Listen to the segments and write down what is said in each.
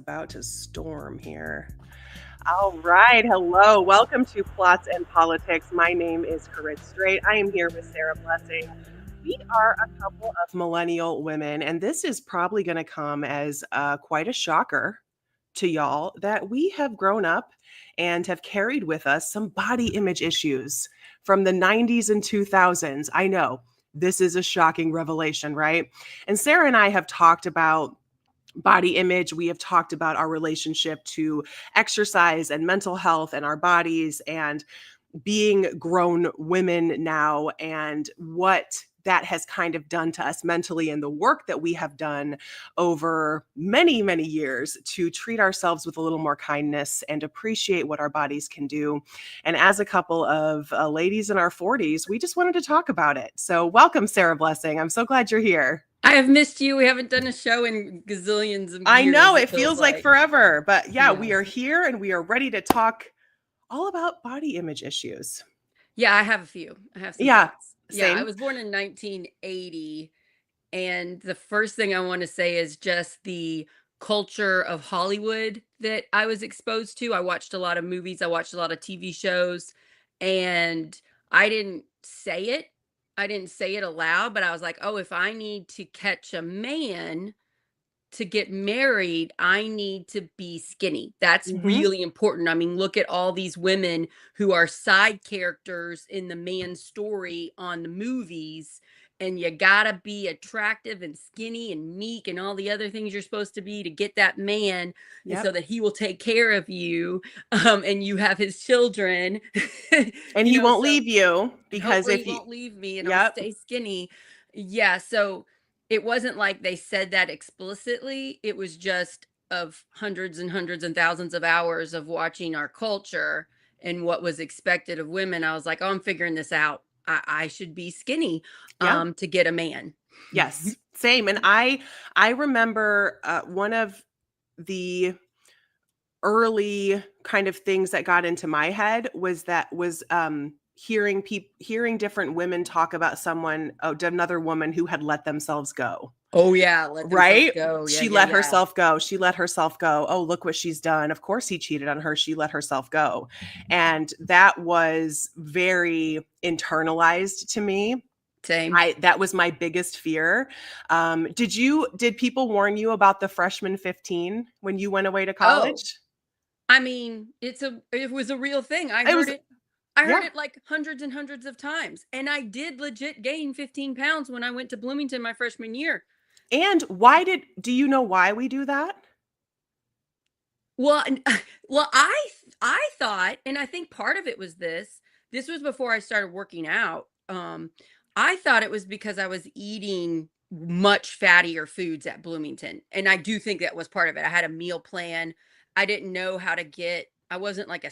about to storm here. All right. Hello. Welcome to Plots and Politics. My name is Corinne Straight. I am here with Sarah Blessing. We are a couple of millennial women, and this is probably going to come as quite a shocker to y'all that we have grown up and have carried with us some body image issues from the 90s and 2000s. I know this is a shocking revelation, right? And Sarah and I have talked about body image. We have talked about our relationship to exercise and mental health and our bodies and being grown women now and what that has kind of done to us mentally and the work that we have done over many, many years to treat ourselves with a little more kindness and appreciate what our bodies can do. And as a couple of ladies in our 40s, we just wanted to talk about it. So welcome, Sarah Blessing. I'm so glad you're here. I have missed you. We haven't done a show in gazillions of years. I know it feels feels like forever, but yeah, we Yeah. are here and we are ready to talk all about body image issues. Yeah, I have a few. I have some Yeah, thoughts. Yeah, I same. was born in 1980, and the first thing I want to say is just the culture of Hollywood that I was exposed to. I watched a lot of movies, I watched a lot of TV shows, and I didn't say it. I didn't say it aloud, but I was like, "Oh, if I need to catch a man to get married, I need to be skinny." That's Hmm. really important. I mean, look at all these women who are side characters in the man's story on the movies. And you gotta be attractive and skinny and meek and all the other things you're supposed to be to get that man, and so Yep. that he will take care of you, and you have his children. And he won't So leave you and because hopefully if he you, won't leave me and I'll yep. stay skinny. Yeah, so it wasn't like they said that explicitly. It was just of hundreds and hundreds and thousands of hours of watching our culture and what was expected of women. I was like, "Oh, I'm figuring this out. I should be skinny Yeah. to get a man." Yes. Same. And I remember one of the early kind of things that got into my head was hearing different women talk about another woman who had let themselves go. Oh yeah, let themselves Right? go. Yeah, She yeah, let yeah. herself go. She let herself go. Oh, look what she's done. Of course he cheated on her. She let herself go. And that was very internalized to me. Same. That was my biggest fear. Did people warn you about the freshman 15 when you went away to Oh, college? I mean, it was a real thing. I It heard was, it I heard yeah. it like hundreds and hundreds of times. And I did legit gain 15 pounds when I went to Bloomington my freshman year. And do you know why we do that? Well, well, I thought, and I think part of it was this. This was before I started working out. I thought it was because I was eating much fattier foods at Bloomington, and I do think that was part of it. I had a meal plan. I didn't know how to get. I wasn't like a.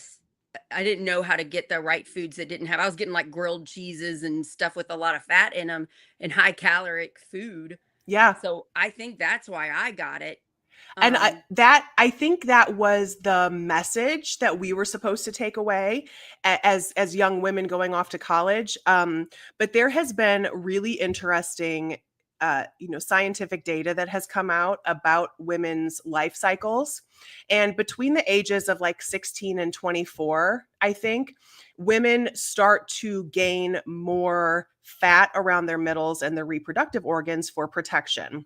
I didn't know how to get the right foods that didn't have. I was getting like grilled cheeses and stuff with a lot of fat in them and high caloric food. Yeah. So I think that's why I got it. And Um, I think that was the message that we were supposed to take away as young women going off to college. But there has been really interesting, scientific data that has come out about women's life cycles, and between the ages of like 16 and 24, I think women start to gain more fat around their middles and their reproductive organs for protection.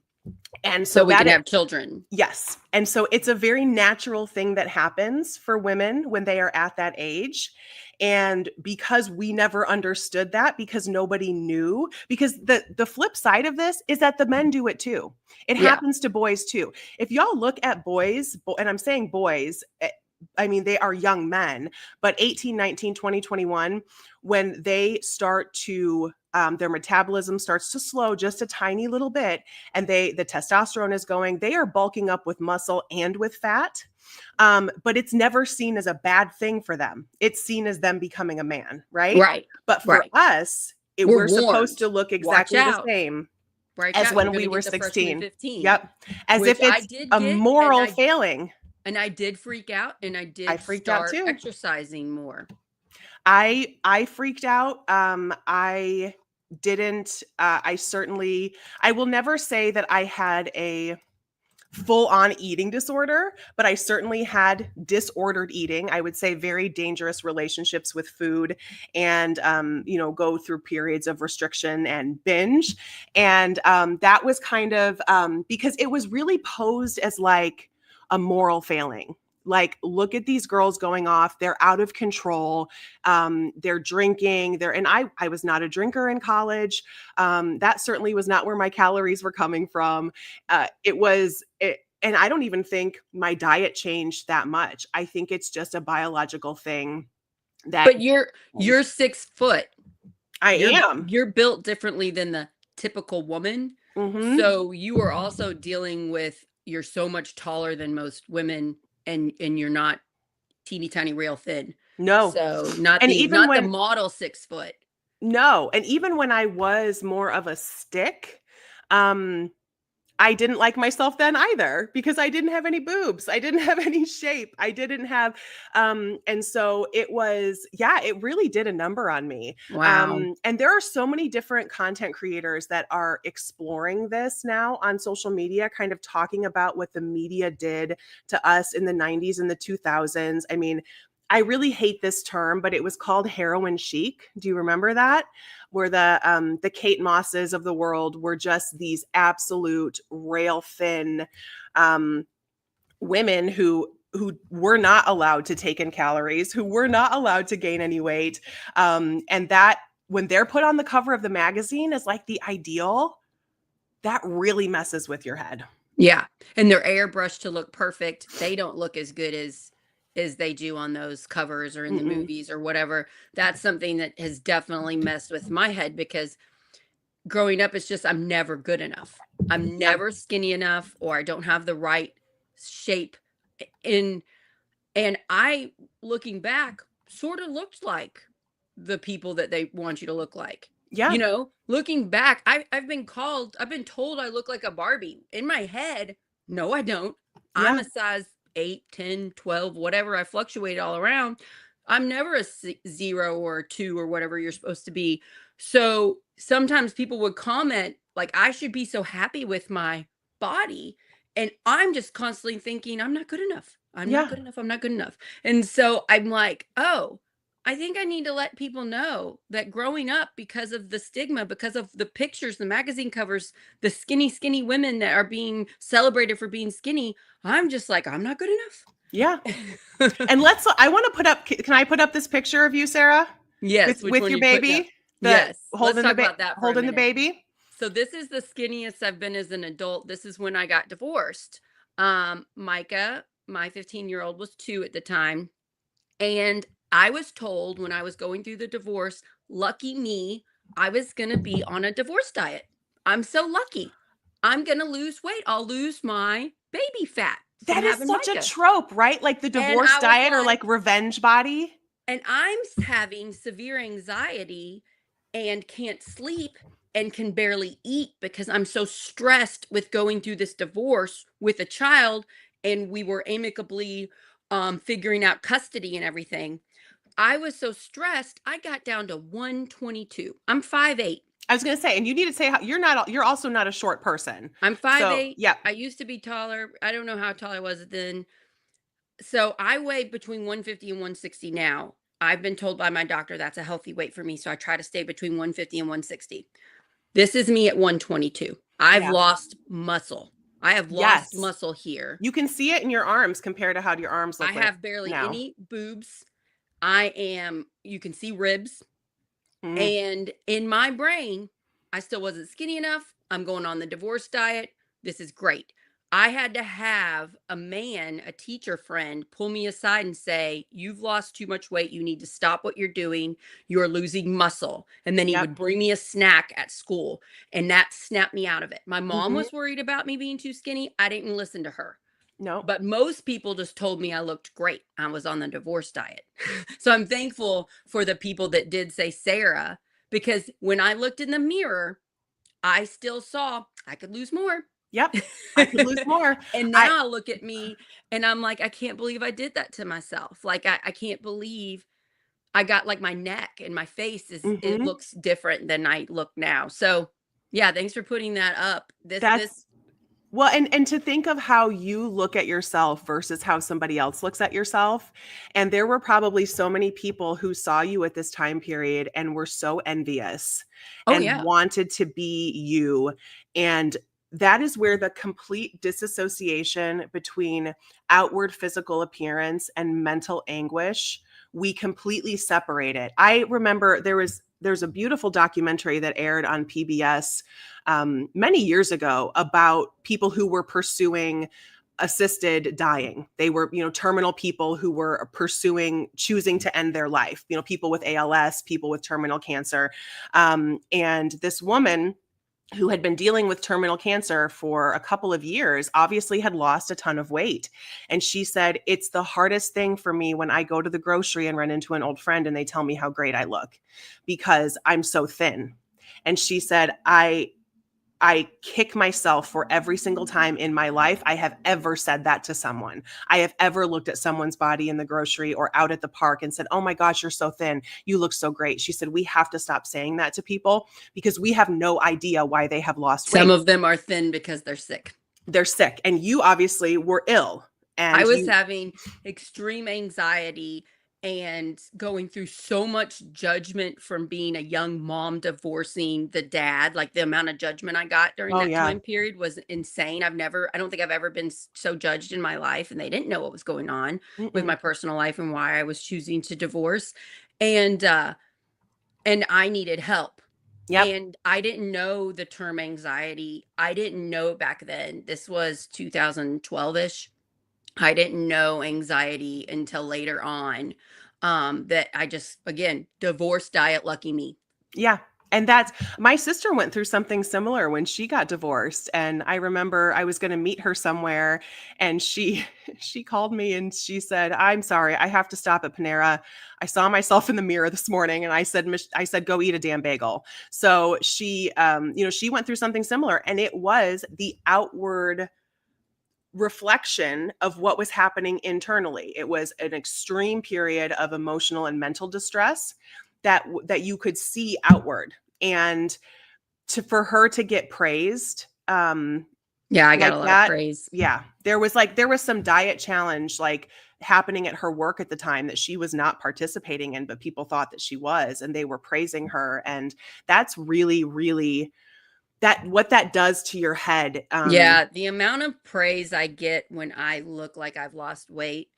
And so so we can that have children. yes. And so it's a very natural thing that happens for women when they are at that age. And because we never understood that, because nobody knew, because the flip side of this is that the men do it too. It Yeah. happens to boys too. If y'all look at boys, and I'm saying boys, I mean, they are young men, but 18, 19, 20, 21, when they start to, their metabolism starts to slow just a tiny little bit, and the testosterone is going, they are bulking up with muscle and with fat. But it's never seen as a bad thing for them. It's seen as them becoming a man, right? Right. But for Right. us, We're we're supposed warned. to look Watch exactly the out. same Watch as out. You're when going we to were get the freshman 16. 15, Yep. As which if I it's did a get. And moral failing. I did freak out and I I did freaked out start too. exercising more. I freaked out. I didn't. I certainly. I will never say that I had a full on eating disorder, but I certainly had disordered eating. I would say very dangerous relationships with food, and, go through periods of restriction and binge. And that was kind of because it was really posed as like a moral failing. Like, look at these girls going off. They're out of control. They're drinking. I was not a drinker in college. That certainly was not where my calories were coming from. And I don't even think my diet changed that much. I think it's just a biological thing that But you're 6 foot. I You're am. you're built differently than the typical woman. Hmm. So you are also dealing with you're so much taller than most women, and you're not teeny tiny real thin. No. So not And the even not the when model 6 foot. No, and even when I was more of a stick, um, I didn't like myself then either because I didn't have any boobs. I didn't have any shape. I didn't have and so it was, yeah, it really did a number on me. Wow. And there are so many different content creators that are exploring this now on social media, kind of talking about what the media did to us in the 90s and the 2000s. I mean, I really hate this term, but it was called heroin chic. Do you remember that? Where the Kate Mosses of the world were just these absolute rail thin um, women who were not allowed to take in calories, who were not allowed to gain any weight, and that when they're put on the cover of the magazine as like the ideal, that really messes with your head. Yeah, and they're airbrushed to look perfect. They don't look as good as they do on those covers or in the Mm-mm. movies or whatever. That's something that has definitely messed with my head because growing up, it's just I'm never good enough. I'm Yeah, never skinny enough, or I don't have the right shape. In and I, looking back, sort of looked like the people that they want you to look like. yeah, Looking back, I've been told I look like a Barbie. In my head, no, I don't. I'm yeah, a size 8, 10, 12, whatever. I fluctuate all around. I'm never a 0 or a 2 or whatever you're supposed to be. So sometimes people would comment, like, I should be so happy with my body. And I'm just constantly thinking, I'm not good enough. I'm not yeah. good enough. I'm not good enough. And so I'm like, oh, I think I need to let people know that growing up, because of the stigma, because of the pictures, the magazine covers, the skinny, skinny women that are being celebrated for being skinny, I'm just like, I'm not good Yeah. enough. And I want to put up, can I put up this picture of you, Sarah? Yes, which With one your you putting up? baby? The Yes, let's talk about that for a holding the minute. baby? So this is the skinniest I've been as an adult. This is when I got divorced. Micah, my 15-year-old, was 2 at the time. And I was told when I was going through the divorce, lucky me, I was going to be on a divorce diet. I'm so lucky. I'm going to lose weight. I'll lose my baby fat from That is having such a Micah. trope, right? Like the And divorce I was diet or like, like revenge body. and having severe anxiety and can't sleep and can barely eat because I'm so stressed with going through this divorce with a child, and we were amicably figuring out custody and everything. I was so stressed, I got down to 122. I'm 5'8". I was gonna say, and you need to say how you're also not a short person. I'm So 5'8". yeah, I used to be taller. I don't know how tall I was then. So I weigh between 150 and 160 now. I've been told by my doctor that's a healthy weight for me. So I try to stay between 150 and 160. This is me at 122. I've yeah, lost muscle. I have lost yes. muscle here. You can see it in your arms compared to how your arms I look like have barely now. any boobs. You can see ribs. Mm, And in my brain, I still wasn't skinny enough. I'm going on the divorce diet. This is great. I had to have a teacher friend, pull me aside and say, "You've lost too much weight. You need to stop what you're doing. You're losing muscle." And then he yep. would bring me a snack at school, and that snapped me out of it. My mom Hmm. was worried about me being too skinny. I didn't listen to her. No. But most people just told me I looked great. I was on the divorce diet. So I'm thankful for the people that did say Sarah, because when I looked in the mirror, I still saw I could lose more. Yep. I could lose more. And I now I look at me and I'm like, I can't believe I did that to myself. Like, I can't believe I got, like, my neck and my face it hmm looks different than I look now. So yeah, thanks for putting that up. This that's this Well, and to think of how you look at yourself versus how somebody else looks at yourself. And there were probably so many people who saw you at this time period and were so envious Oh and yeah. wanted to be you. And that is where the complete disassociation between outward physical appearance and mental anguish, we completely separate it. I remember there's a beautiful documentary that aired on PBS many years ago about people who were pursuing assisted dying. They were, terminal people who were choosing to end their life, people with ALS, people with terminal cancer. And this woman who had been dealing with terminal cancer for a couple of years obviously had lost a ton of weight. And she said, it's the hardest thing for me when I go to the grocery and run into an old friend and they tell me how great I look because I'm so thin. And she said, I kick myself for every single time in my life I have ever said that to someone. I have ever looked at someone's body in the grocery or out at the park and said, oh my gosh, you're so thin. You look so great. She said, we have to stop saying that to people because we have no idea why they have lost Some weight. of them are thin because they're sick. They're sick. And you obviously were ill. I And was having extreme anxiety and going through so much judgment from being a young mom divorcing the dad. Like the amount of judgment I got during oh that yeah. time period was insane. I don't think I've ever been so judged in my life. And they didn't know what was going on with Mm-mm. my personal life and why I was choosing to divorce. And, uh, and I needed help. Yep. And I didn't know the term anxiety. I didn't know it back then. This was 2012-ish. I didn't know anxiety until later on. That I just, again, divorce diet, lucky me. Yeah. And that's my sister went through something similar when she got divorced. And I remember I was going to meet her somewhere and she she called me and she said, I'm sorry, I have to stop at Panera. I saw myself in the mirror this morning and I said, go eat a damn bagel. So she she went through something similar and it was the outward reflection of what was happening internally. It was an extreme period of emotional and mental distress that you could see outward. And for her to get praised Yeah, I got like a lot of that, praise. yeah, there was some diet challenge like happening at her work at the time that she was not participating in, but people thought that she was, and they were praising her. And that's really, really that what that does to your head. Yeah, the amount of praise I get when I look like I've lost weight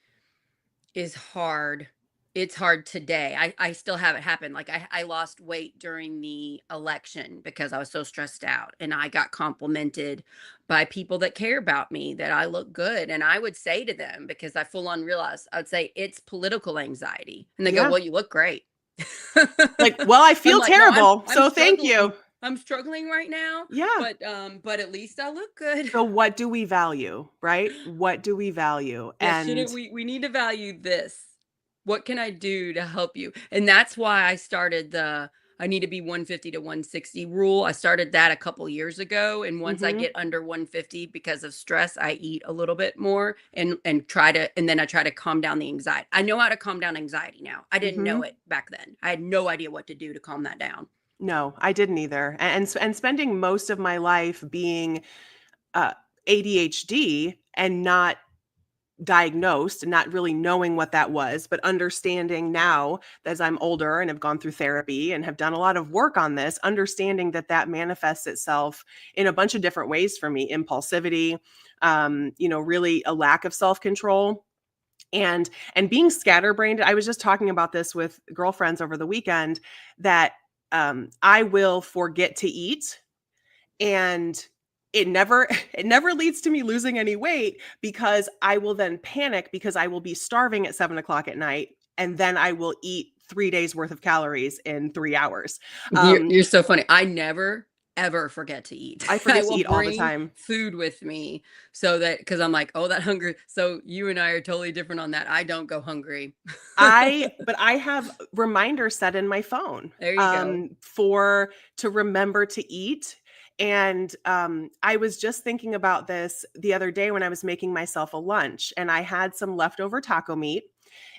is hard. It's hard today. I still have it happen. Like I lost weight during the election because I was so stressed out and I got complimented by people that care about me that I look good. And I would say to them, because I full on realized, I would say it's political anxiety. And they go, Yeah. well, you look great. Like, well, I I'm feel like, no, terrible, I'm so thank struggling. you. I'm struggling right now, Yeah. but at least I look good. So what do we value, right? What do we value? Yeah, And shouldn't we need to value this? What can I do to help you? And that's why I started the I need to be 150 to 160 rule. I started that a couple years ago. And once I mhm, get under 150 because of stress, I eat a little bit more and then I try to calm down the anxiety. I know how to calm down anxiety now. I didn't know mhm. it back then. I had no idea what to do to calm that down. No, I didn't either. And spending most of my life being uh, ADHD and not diagnosed and not really knowing what that was, but understanding now as I'm older and have gone through therapy and have done a lot of work on this, understanding that that manifests itself in a bunch of different ways for me: impulsivity, really a lack of self control. And being scatterbrained. I was just talking about this with girlfriends over the weekend that I will forget to eat, and it never leads to me losing any weight because I will then panic because I will be starving at 7 o'clock at night, and then I will eat 3 days worth of calories in 3 hours. You're, um you're so funny. I never ever forget to eat. I I forget to will eat all the bring time. food with me so that because I'm like, oh, that hunger. So you and I are totally different on that. I don't go hungry. I have reminders set in my phone There you go. for to remember to eat. And I was just thinking about this the other day when I was making myself a lunch, and I had some leftover taco meat.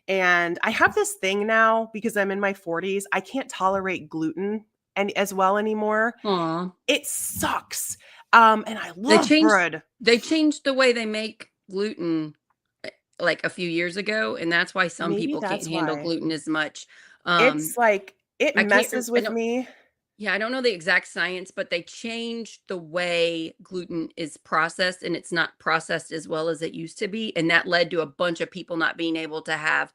And I have this thing now because I'm in my 40s. I can't tolerate gluten and as well anymore. Aw. It sucks. And I They love changed bread. they changed the way they make gluten, like, a few years ago, and that's why some Maybe people can't that's handle why. gluten as much. Um, It's like it I can't messes I with don't me. yeah, I don't know the exact science, but they changed the way gluten is processed, and it's not processed as well as it used to be, and that led to a bunch of people not being able to have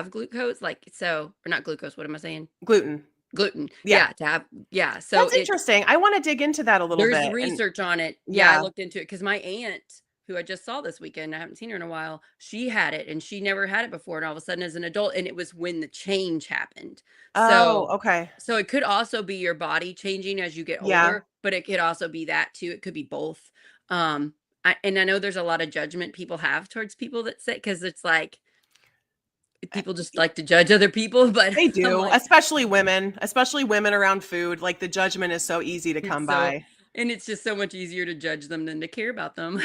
glucose, like, so or not glucose, what am I saying? Gluten. Gluten. Yeah. Yeah, to have yeah, so That's it interesting. I wanna dig into that a little there's bit and research on it. Yeah, I yeah. looked into it because my aunt, who I just saw this weekend, I haven't seen her in a while, she had it and she never had it before. And all of a sudden, as an adult, and it was when the change happened. Oh, So, okay. so it could also be your body changing as you get Yeah. older, but it could also be that too. It could be both. Um, and I know there's a lot of judgment people have towards people that say, because it's like people just like to judge other people, but They I'm do, like, especially women around food, like, the judgment is so easy to it's come so, by. and it's just so much easier to judge them than to care about them.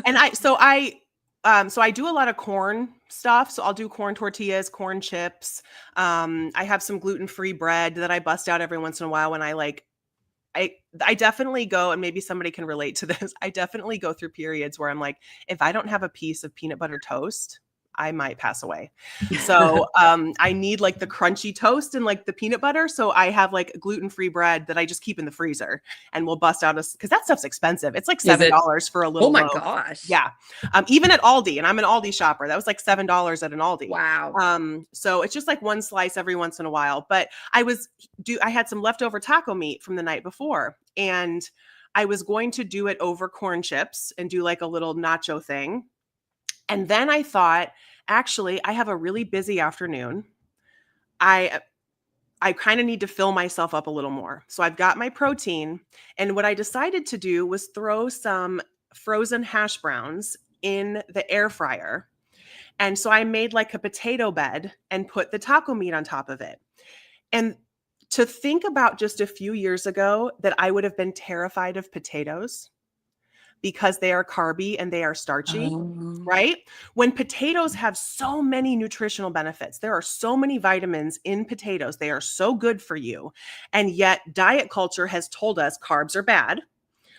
And so I do a lot of corn stuff, so I'll do corn tortillas, corn chips. I have some gluten-free bread that I bust out every once in a while when I I definitely go, and maybe somebody can relate to this. I definitely go through periods where I'm like, if I don't have a piece of peanut butter toast, I might pass away. So I need like the crunchy toast and like the peanut butter. So I have like gluten-free bread that I just keep in the freezer and we'll bust out because that stuff's expensive. It's like Is it? $7 for a Oh little my loaf. gosh. Yeah. Even at Aldi, and I'm an Aldi shopper, that was like $7 at an Aldi. Wow. So it's just like one slice every once in a while. But I had some leftover taco meat from the night before, and I was going to do it over corn chips and do like a little nacho thing. And then I thought, actually, I have a really busy afternoon. I I kind of need to fill myself up a little more. So I've got my protein, and what I decided to do was throw some frozen hash browns in the air fryer. And so I made like a potato bed and put the taco meat on top of it. And to think about just a few years ago that I would have been terrified of potatoes because they are carby and they are starchy, Oh. right? When potatoes have so many nutritional benefits, there are so many vitamins in potatoes. They are so good for you. And yet, diet culture has told us carbs are bad.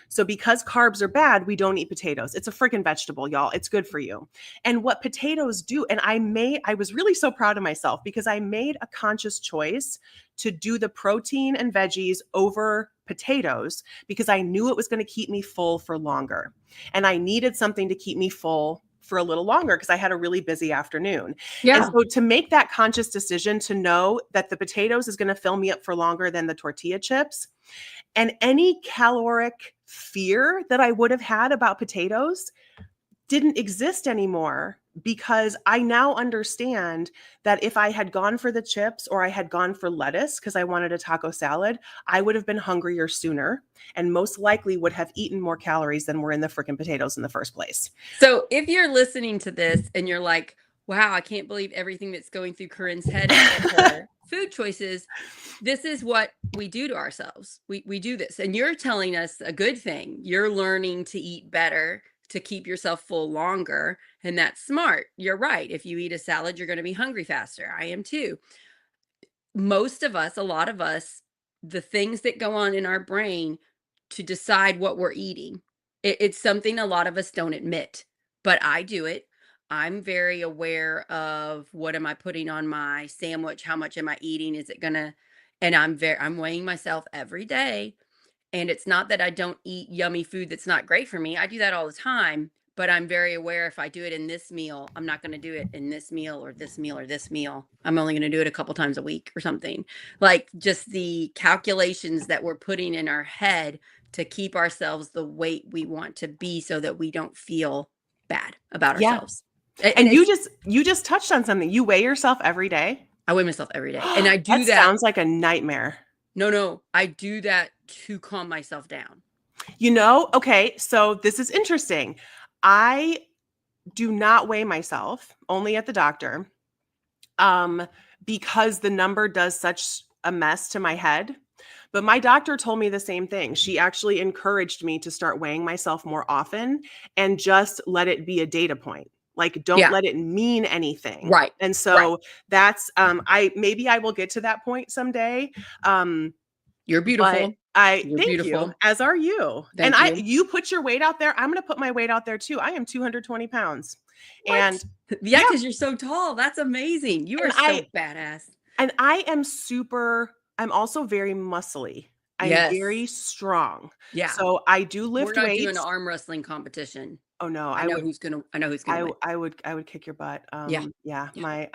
So because carbs are bad, we don't eat potatoes. It's a freaking vegetable, y'all. It's good for you. And what potatoes do, and I was really so proud of myself because I made a conscious choice to do the protein and veggies over potatoes because I knew it was going to keep me full for longer. And I needed something to keep me full for a little longer because I had a really busy afternoon. And Yeah. so to make that conscious decision to know that the potatoes is going to fill me up for longer than the tortilla chips, and any caloric fear that I would have had about potatoes didn't exist anymore because I now understand that if I had gone for the chips or I had gone for lettuce because I wanted a taco salad, I would have been hungrier sooner and most likely would have eaten more calories than were in the freaking potatoes in the first place. So if you're listening to this and you're like, wow, I can't believe everything that's going through Corinne's head with her food choices, this is what we do to ourselves. We do this. And you're telling us a good thing. You're learning to eat better to keep yourself full longer. And that's smart. You're right. If you eat a salad, you're going to be hungry faster. I am too. Most of us, a lot of us, the things that go on in our brain to decide what we're eating, it's something a lot of us don't admit, but I do it. I'm very aware of what am I putting on my sandwich? How much am I eating? Is it gonna, and I'm weighing myself every day. And it's not that I don't eat yummy food that's not great for me. I do that all the time, but I'm very aware if I do it in this meal, I'm not going to do it in this meal or this meal or this meal. I'm only going to do it a couple times a week or something. Like just the calculations that we're putting in our head to keep ourselves the weight we want to be so that we don't feel bad about Yeah. ourselves. And And it's you just touched on something. You weigh yourself every day? I weigh myself every day. And I That do that. sounds like a nightmare. No, I do that to calm myself down. Okay, so this is interesting. I do not weigh myself, only at the doctor, um, because the number does such a mess to my head. But my doctor told me the same thing. She actually encouraged me to start weighing myself more often and just let it be a data point. Like, don't Yeah. let it mean anything. Right. And Right. so that's I maybe I will get to that point someday. Um, You're but beautiful. I You're thank you, beautiful. as are you. And Thank you. you put your weight out there. I'm going to put my weight out there too. I am 220 pounds. And What? Yeah, yeah, because you're so tall. That's amazing. You are and so badass. I am I'm also very muscly. I'm Yes. very strong. Yeah. So I do We're lift not doing an weights. arm wrestling competition. Oh no, I know who's gonna win. I would kick your butt. Yeah. Yeah, Yeah.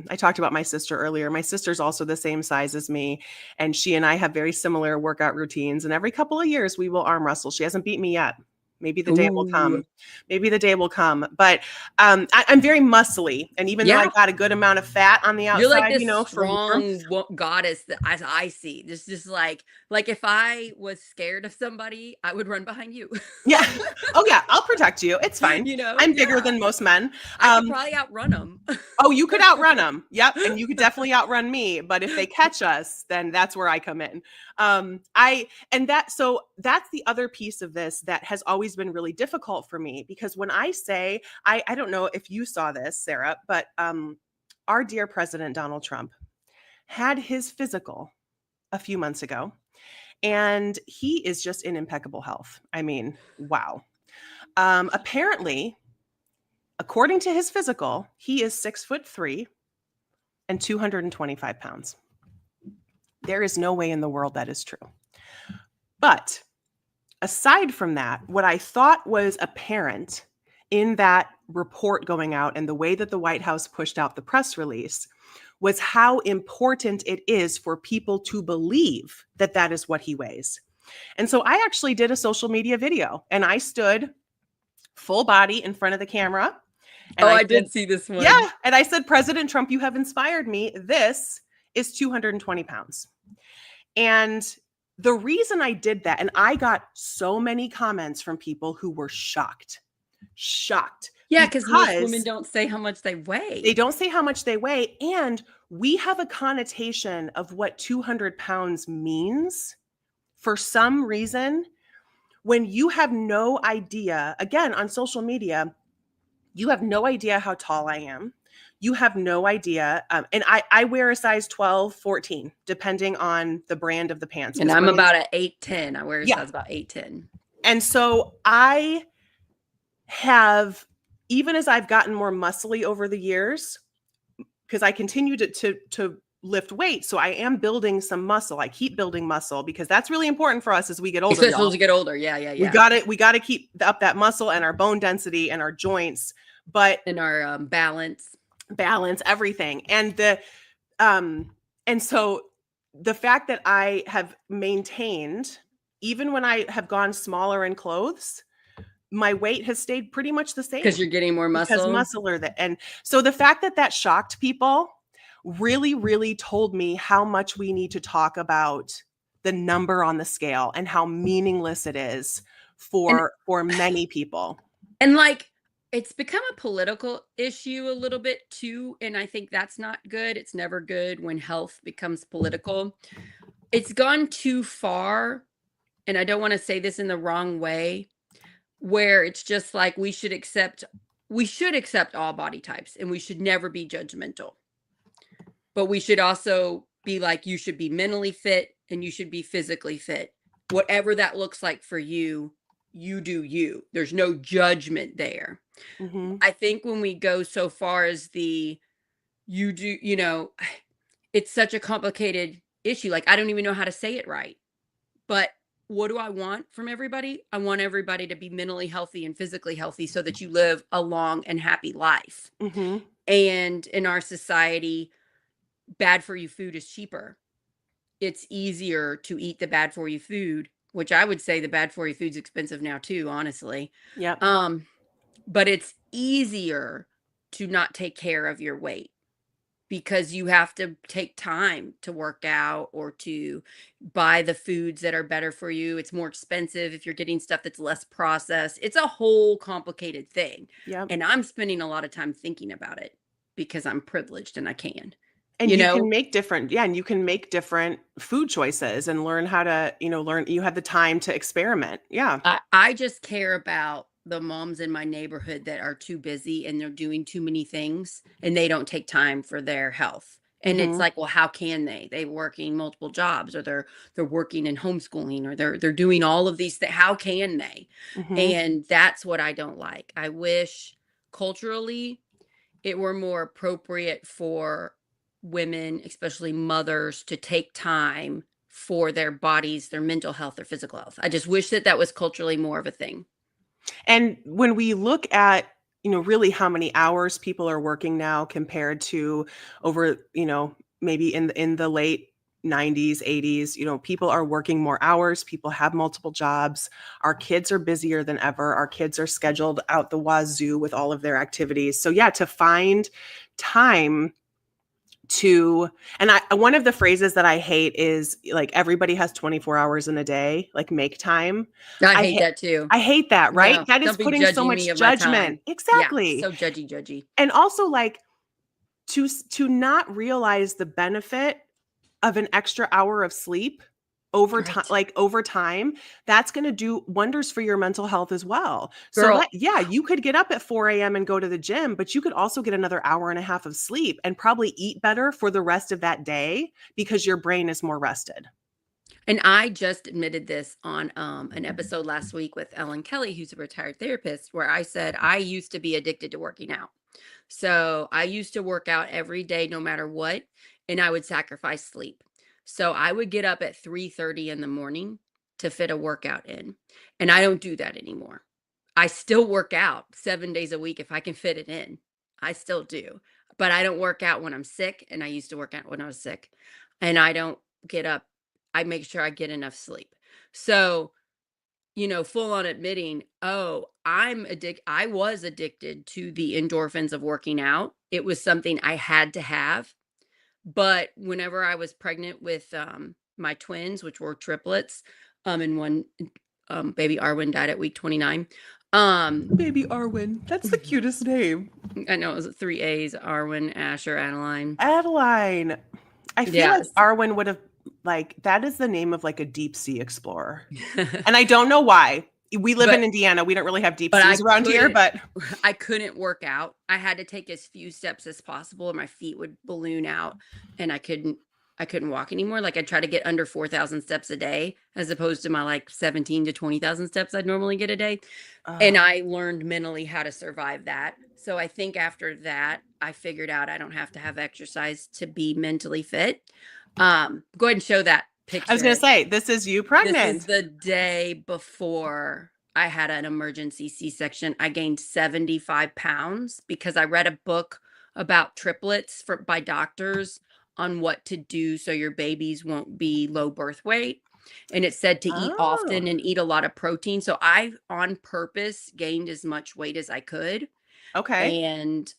I talked about my sister earlier. My sister's also the same size as me, and she and I have very similar workout routines. And every couple of years, we will arm wrestle. She hasn't beat me yet. Maybe the day will Ooh. come. Maybe the day will come. But I'm very muscly, and even though I Yeah. got a good amount of fat on the You're like outside, this for warmth. strong goddess that as I see. This just like if I was scared of somebody, I would run behind you. Yeah. Oh yeah, I'll protect you. It's fine. You know? I'm bigger Yeah. than most men. I could probably outrun them. Oh, you could outrun them. Yep, and you could definitely outrun me, but if they catch us, then that's where I come in. I and that so that's the other piece of this that has always been really difficult for me because when I say I don't know if you saw this, Sarah, but our dear President Donald Trump had his physical a few months ago, and he is just in impeccable health. I mean, wow. Apparently, according to his physical, he is 6'3" and 225 pounds. There is no way in the world that is true. But aside from that, what I thought was apparent in that report going out and the way that the White House pushed out the press release was how important it is for people to believe that that is what he weighs. And so I actually did a social media video and I stood full body in front of the camera. And Oh, I I said, did see this one. yeah. And I said, President Trump, you have inspired me. This is 220 pounds. And the reason I did that, and I got so many comments from people who were shocked. Yeah, because most women Because don't say how much they weigh. they don't say how much they weigh. And we have a connotation of what 200 pounds means for some reason when you have no idea, again, on social media, you have no idea how tall I am. You have no idea. And I wear a size 12, 14, depending on the brand of the pants. And I'm about at 8'10". I wear a Yeah. size about 8'10". And so I have, even as I've gotten more muscly over the years, because I continue to lift weight. So I am building some muscle. I keep building muscle because that's really important for us as we get older. Especially as you get older. Yeah, yeah, yeah. We gotta keep up that muscle and our bone density and our joints, but And our balance, everything. And so the fact that I have maintained, even when I have gone smaller in clothes, my weight has stayed pretty much the same because you're getting more because muscle. muscular that. And so the fact that that shocked people really, really told me how much we need to talk about the number on the scale and how meaningless it is for many people. And like it's become a political issue a little bit too, and I think that's not good. It's never good when health becomes political. It's gone too far, and I don't want to say this in the wrong way, where it's just like we should accept all body types and we should never be judgmental. But we should also be like you should be mentally fit and you should be physically fit. Whatever that looks like for you, you do you. There's no judgment there. Mm-hmm. I think when we go so far as it's such a complicated issue. Like I don't even know how to say it right. But what do I want from everybody? I want everybody to be mentally healthy and physically healthy so that you live a long and happy life. Mm-hmm. And in our society, bad for you food is cheaper. It's easier to eat the bad for you food, which I would say the bad for you food's expensive now too, honestly. Yeah. But it's easier to not take care of your weight because you have to take time to work out or to buy the foods that are better for you. It's more expensive if you're getting stuff that's less processed. It's a whole complicated thing. Yeah. And I'm spending a lot of time thinking about it because I'm privileged and I can. And you can make different food choices and learn how to, you have the time to experiment. Yeah. I just care about the moms in my neighborhood that are too busy and they're doing too many things and they don't take time for their health. And it's Mhm. like, well, how can they? They're working multiple jobs, or they're working in homeschooling, or they're doing all of these things. How can they? Mhm. And that's what I don't like. I wish culturally it were more appropriate for women, especially mothers, to take time for their bodies, their mental health, their physical health. I just wish that that was culturally more of a thing. And when we look at, really how many hours people are working now compared to over, maybe in the late 90s, 80s, people are working more hours, people have multiple jobs. Our kids are busier than ever. Our kids are scheduled out the wazoo with all of their activities. So yeah, to find time to and I one of the phrases that I hate is like everybody has 24 hours in a day, like make time. I I hate hate that too. I hate that, right? No, That is don't be putting so judging me much of my judgment. time. Yeah, Exactly. so judgy. And also like to not realize the benefit of an extra hour of sleep Right. over time, that's going to do wonders for your mental health as well. So Girl, yeah, you could get up at 4 a.m. and go to the gym, but you could also get another hour and a half of sleep and probably eat better for the rest of that day because your brain is more rested. and I just admitted this on an episode last week with Ellen Kelly, who's a retired therapist, where I said I used to be addicted to working out. So I used to work out every day, no matter what, and I would sacrifice sleep. So I would get up at 3:30 in the morning to fit a workout in. And I don't do that anymore. I still work out 7 days a week if I can fit it in. I still do. But I don't work out when I'm sick. And I used to work out when I was sick. And I don't get up. I make sure I get enough sleep. So full on admitting, "Oh, I was addicted to the endorphins of working out." It was something I had to have, but whenever I was pregnant with, my twins, which were triplets, and one, baby Arwen died at week 29, um Baby Arwen, that's the cutest name. I know it was 3 A's, Arwen, Asher, Adeline. Adeline. I feel like Yes. Arwen would have like that is the name of like a deep sea explorer. And I don't know why. We live in But Indiana. We don't really have deep But seas around here, but I couldn't work out. I had to take as few steps as possible or my feet would balloon out and I couldn't walk anymore. Like I try to get under 4,000 steps a day as opposed to my like 17 to 20,000 steps I'd normally get a day. And uh, I learned mentally how to survive that. So I think after that, I figured out I don't have to have exercise to be mentally fit. Go ahead and show that I was going to picture. say, this is you This is pregnant. the day before I had an emergency C-section. I gained 75 pounds because I read a book about triplets by doctors on what to do so your babies won't be low birth weight. And it said to eat Oh, often and eat a lot of protein. So I, on purpose, gained as much weight as I could. okay. And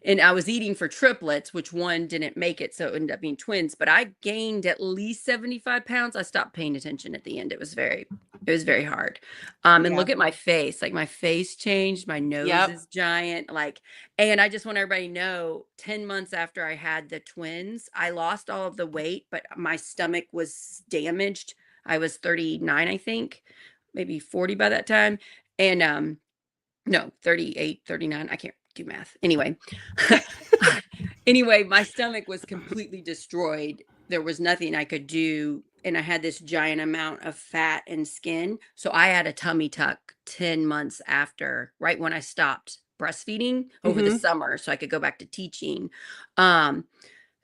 and I was eating for triplets, which one didn't make it, so it ended up being twins. But I gained at least 75 pounds. I stopped paying attention at the end. It was very hard. And Yeah. look at my face. Like my face changed, my nose Yep. is giant. And I just want everybody to know 10 months after I had the twins, I lost all of the weight, but my stomach was damaged. I was 39, I think, maybe 40 by that time. And no, 38, 39. I can't do math. Anyway. Anyway, my stomach was completely destroyed. There was nothing I could do, and I had this giant amount of fat and skin. So I had a tummy tuck 10 months after, right when I stopped breastfeeding over the Mhm. summer so I could go back to teaching. Um,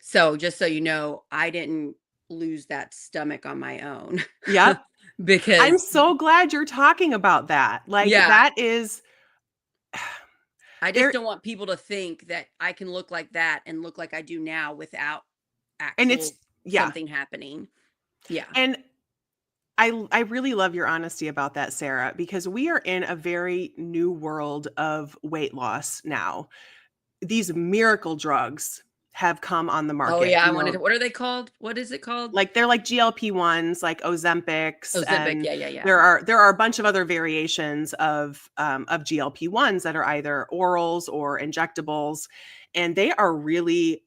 so just so you know, I didn't lose that stomach on my own. Yep. I'm Because so glad you're talking about that. Like yeah, that is I just there don't want people to think that I can look like that and look like I do now without and it's actual yeah. something happening. Yeah. And I really love your honesty about that, Sarah, because we are in a very new world of weight loss now. These miracle drugs have come on the Oh, market, yeah, I wanted to what are they called? What is it called? like they're like GLP-1s, like Ozempics, Ozempic. and Yeah, yeah, yeah. there are a bunch of other variations of GLP-1s that are either orals or injectables, and they are really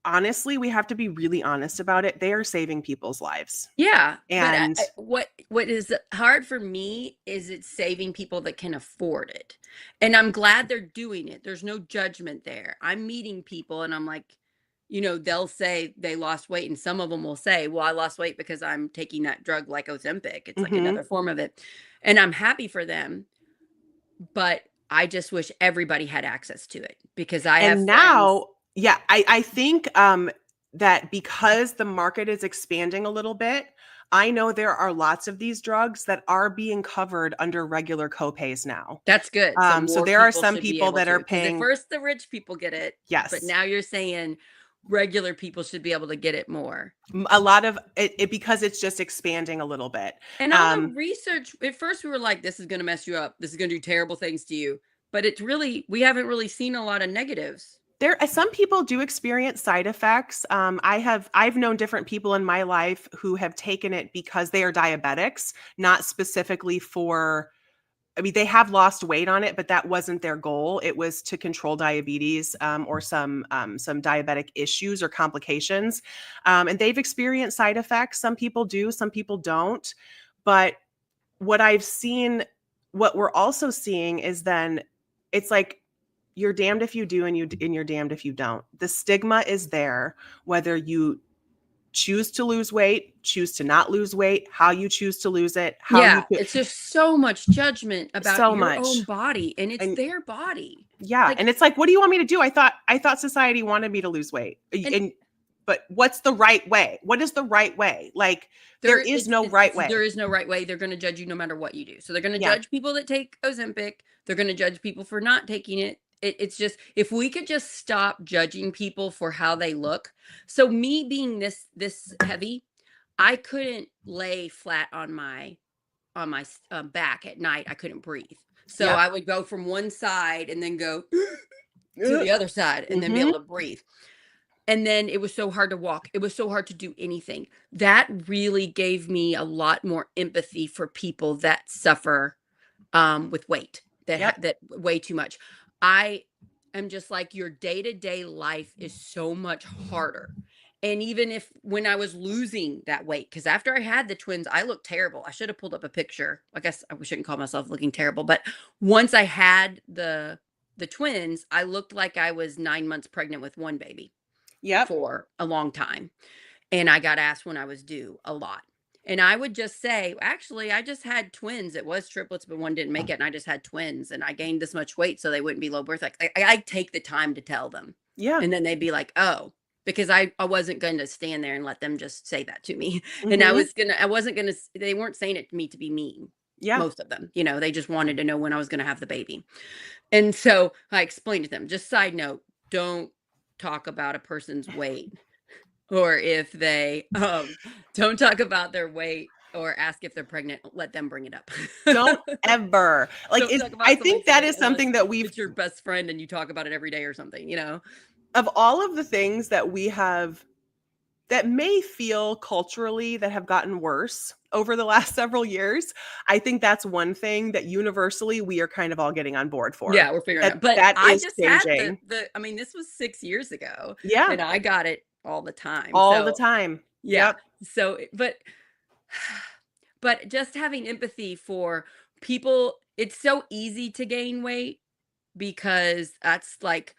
honestly, we have to be really honest about it. They are saving people's lives. Yeah, but And what is hard for me is it's saving people that can afford it. And I'm glad they're doing it. There's no judgment there. I'm meeting people and I'm like, they'll say they lost weight and some of them will say, "Well, I lost weight because I'm taking that drug like Ozempic." It's like mhm. another form of it. And I'm happy for them, but I just wish everybody had access to it because I have And friends. now, yeah, I think that because the market is expanding a little bit, I know there are lots of these drugs that are being covered under regular copays now. That's good. So So more there are people some should be people able that to, are because at paying, first the rich people get it, but yes, now you're saying regular people should be able to get it more. a lot of it because it's just expanding a little bit. And all the Um, research, at first we were like, this is going to mess you up. This is going to do terrible things to you. But it's really, we haven't really seen a lot of negatives. some people do experience side effects. I've known different people in my life who have taken it because they are diabetics, not specifically for. I mean, they have lost weight on it, but that wasn't their goal. It was to control diabetes or some diabetic issues or complications, and they've experienced side effects. Some people do, some people don't. But what I've seen, what we're also seeing is then it's like you're damned if you do and you're damned if you don't. The stigma is there, whether you choose to lose weight, choose to not lose weight, how you choose to lose it, how you Yeah, could, it's just so much judgment about so your own much. body, and it's And their body. yeah, Like, and it's like, what do you want me to do? I thought society wanted me to lose weight. and And but what's the right way? What is the right way? Like there is no right there way. is no right way. They're going to judge you no matter what you do. So they're going to Yeah. judge people that take Ozempic. They're going to judge people for not taking it. It's just, if we could just stop judging people for how they look. So me being this heavy, I couldn't lay flat on my back at night. I couldn't breathe. So Yep. I would go from one side and then go to the other side and then be Mhm. able to breathe. And then it was so hard to walk. It was so hard to do anything. That really gave me a lot more empathy for people that suffer with weight, Yep. that way too much. I am just like, your day-to-day life is so much harder. And even if when I was losing that weight, because after I had the twins, I looked terrible. I should have pulled up a picture. I guess I shouldn't call myself looking terrible, but once I had the twins, I looked like I was 9 months pregnant with one baby Yep. for a long time. And I got asked when I was due a lot. And I would just say, actually, I just had twins. It was triplets, but one didn't make it. And I just had twins and I gained this much weight so they wouldn't be low birth. Like I take the time to tell them. Yeah. And then they'd be like, oh, because I wasn't going to stand there and let them just say that to me. And Mhm. I wasn't going to, they weren't saying it to me to be mean. Yeah. Most of them, they just wanted to know when I was going to have the baby. And so I explained to them, just side note, don't talk about a person's weight, or if they don't talk about their weight or ask if they're pregnant, let them bring it up. Don't ever. Like Don't talk I about think somebody's that weight is unless something that we've it's your best friend and you talk about it every day or something. of all of the things that we have that may feel culturally that have gotten worse over the last several years. I think that's one thing that universally we are kind of all getting on board for. Yeah, we're figuring it That out. But that I is just had changing. I mean, this was 6 years ago Yeah, and I got it all the time. all the So time. yeah. Yep. So, but just having empathy for people, it's so easy to gain weight because that's like,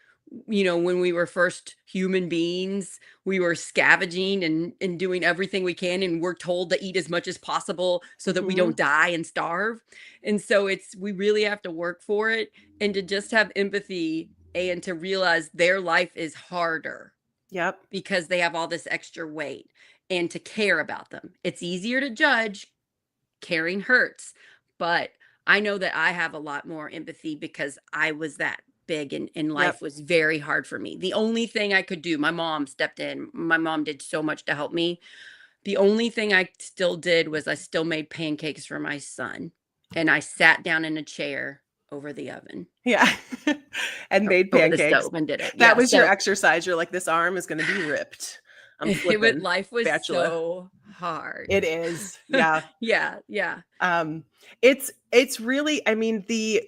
when we were first human beings, we were scavenging and doing everything we can, and we're told to eat as much as possible so that we Mhm. don't die and starve. And so we really have to work for it, and to just have empathy and to realize their life is harder Yep. because they have all this extra weight, and to care about them. It's easier to judge. Caring hurts, but I know that I have a lot more empathy because I was that big, and Yep. life was very hard for me. The only thing I could do, my mom stepped in. My mom did so much to help me. The only thing I still did was I still made pancakes for my son, and I sat down in a chair over the oven, Yeah. And made over the pancakes. stove and did it. That Yeah. was your So exercise. You're like, this arm is gonna be ripped. I'm flipping life was spatula. so hard. It is. Yeah. Yeah. Yeah. Um, it's really, I mean, the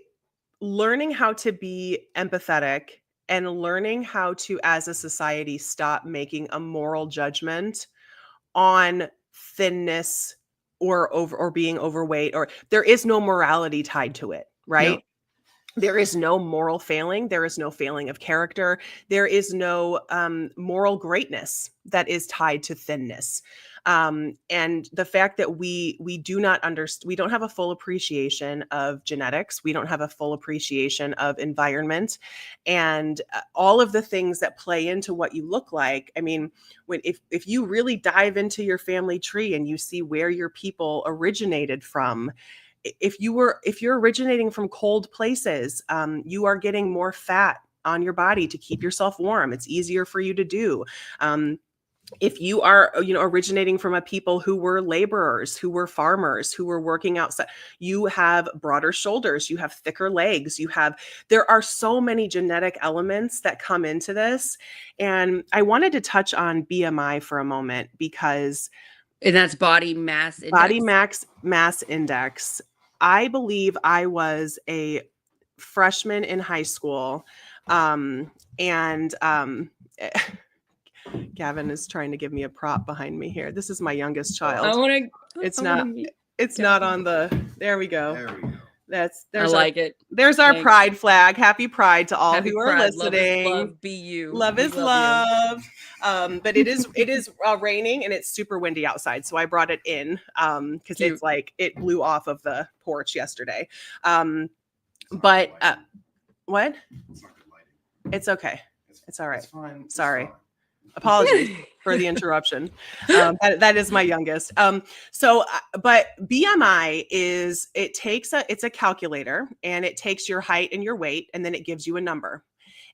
learning how to be empathetic and learning how to, as a society, stop making a moral judgment on thinness or being overweight, or there is no morality tied to it, No. right? There is no moral failing. There is no failing of character. There is no moral greatness that is tied to thinness. And the fact that we do not understand, we don't have a full appreciation of genetics. We don't have a full appreciation of environment, and all of the things that play into what you look like. I mean, if you really dive into your family tree and you see where your people originated from, if you're originating from cold places, you are getting more fat on your body to keep yourself warm. It's easier for you to do. If you are, originating from a people who were laborers, who were farmers, who were working outside, you have broader shoulders, you have thicker legs, there are so many genetic elements that come into this. And I wanted to touch on BMI for a moment, because And that's body mass body index. mass index, I believe I was a freshman in high school. And Gavin is trying to give me a prop behind me here. This is my youngest child. It's not on the, there we go. There we go. There's it. There's our Thanks. pride flag. Happy Pride to all Happy who are Pride. Love is listening. love. Be you. Love We is love love. But it is raining and it's super windy outside, so I brought it in because Cute. it's like it blew off of the porch yesterday. It's not But good lighting. what? It's not good lighting. It's okay. It's all right. It's fine. It's Sorry. fine. Apologies for the interruption. That is my youngest. But BMI it's a calculator, and it takes your height and your weight, and then it gives you a number.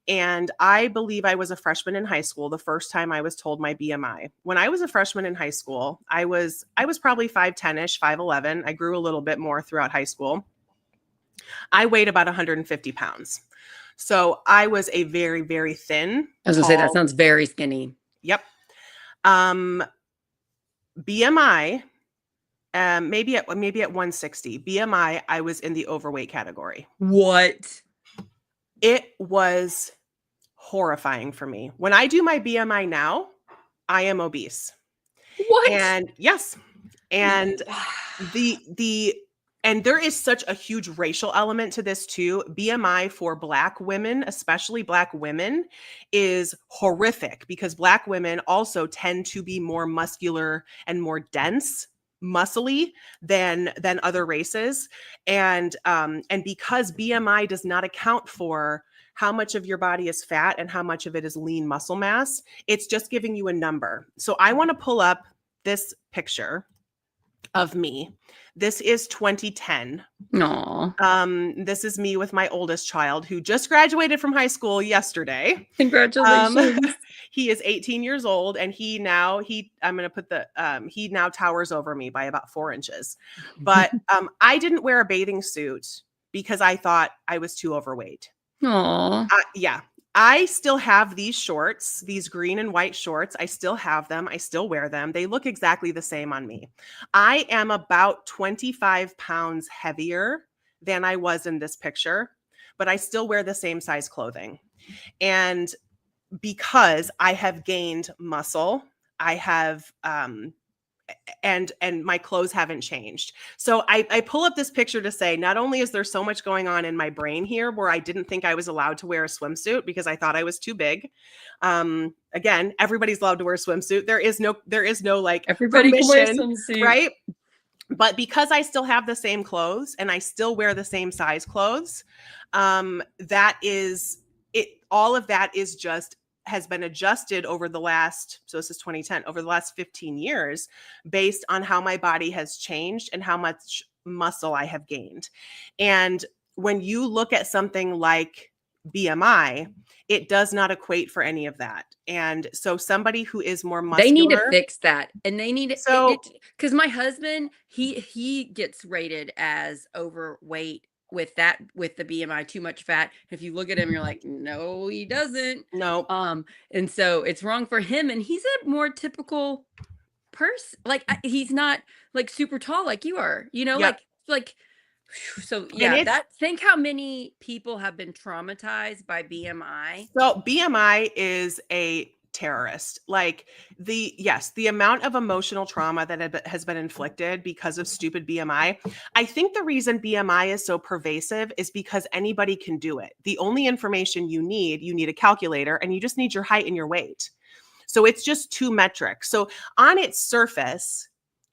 And I believe I was a freshman in high school the first time I was told my BMI. When I was a freshman in high school, I was probably 5'10-ish, 5'11. I grew a little bit more throughout high school. I weighed about 150 pounds. So I was a very, very thin. I was gonna say that sounds very skinny. Yep. BMI, maybe at 160. BMI, I was in the overweight category. What? It was horrifying for me. When I do my BMI now, I am obese. What? And yes. And and there is such a huge racial element to this too. BMI for Black women, especially Black women, is horrific, because Black women also tend to be more muscular and more dense, muscly than other races. And because BMI does not account for how much of your body is fat and how much of it is lean muscle mass, it's just giving you a number. So I want to pull up this picture of me. This is 2010. Aww. This is me with my oldest child, who just graduated from high school yesterday. Congratulations. He is 18 years old, and he now towers over me by about 4 inches. But I didn't wear a bathing suit because I thought I was too overweight. Aww. Yeah. I still have these shorts, these green and white shorts. I still have them. I still wear them. They look exactly the same on me. I am about 25 pounds heavier than I was in this picture, but I still wear the same size clothing. And because I have gained muscle, I have and my clothes haven't changed. So I pull up this picture to say, not only is there so much going on in my brain here where I didn't think I was allowed to wear a swimsuit because I thought I was too big. Again, everybody's allowed to wear a swimsuit. There is no like Everybody can wear permission, swimsuit. right? But because I still have the same clothes and I still wear the same size clothes, that is it. All of that is just has been adjusted over the last, so this is 2010, over the last 15 years, based on how my body has changed and how much muscle I have gained. And when you look at something like BMI, it does not equate for any of that. And so somebody who is more muscular, they need to fix that. And they need So- because my husband, he gets rated as overweight with the BMI, too much fat. If you look at him, you're like, no, he doesn't. no, And so it's wrong for him. And he's a more typical person. Like he's not like super tall like you are, Yep. like So And yeah, that think how many people have been traumatized by BMI. so BMI is a terrorist. Like the amount of emotional trauma that has been inflicted because of stupid BMI. I think the reason BMI is so pervasive is because anybody can do it. The only information you need a calculator, and you just need your height and your weight. So it's just two metrics. So on its surface,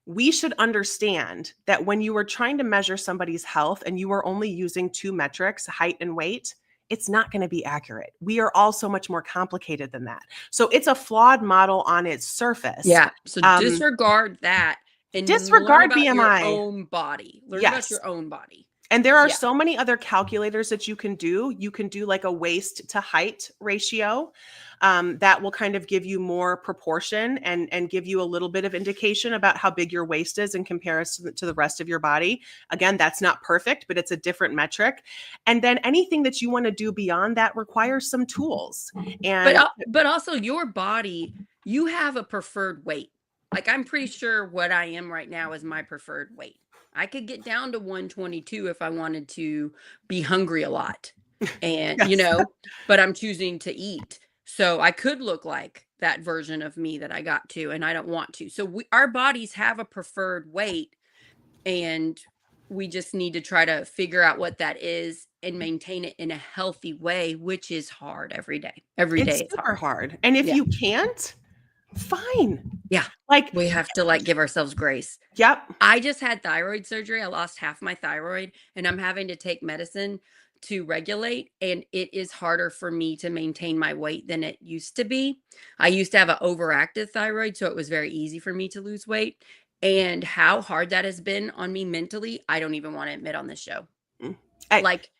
we should understand that when you are trying to measure somebody's health and you are only using two metrics, height and weight, it's not going to be accurate. We are all so much more complicated than that. So it's a flawed model on its surface. Yeah. So disregard that and learn Disregard about your BMI. own body. Learn about Yes. your own body. And there are Yeah. so many other calculators that you can do. You can do like a waist to height ratio that will kind of give you more proportion and give you a little bit of indication about how big your waist is in comparison to the rest of your body. Again, that's not perfect, but it's a different metric. And then anything that you want to do beyond that requires some tools. And But also your body, you have a preferred weight. Like I'm pretty sure what I am right now is my preferred weight. I could get down to 122 if I wanted to be hungry a lot. And yes. but I'm choosing to eat. So I could look like that version of me that I got to, and I don't want to. So our bodies have a preferred weight, and we just need to try to figure out what that is and maintain it in a healthy way, which is hard every day. Every It's day it's super hard. hard. And if Yeah. you can't, fine. Yeah. Like, We have to like give ourselves grace. yep. I just had thyroid surgery. I lost half my thyroid and I'm having to take medicine to regulate. And it is harder for me to maintain my weight than it used to be. I used to have an overactive thyroid, so it was very easy for me to lose weight. And how hard that has been on me mentally, I don't even want to admit on this show. Like,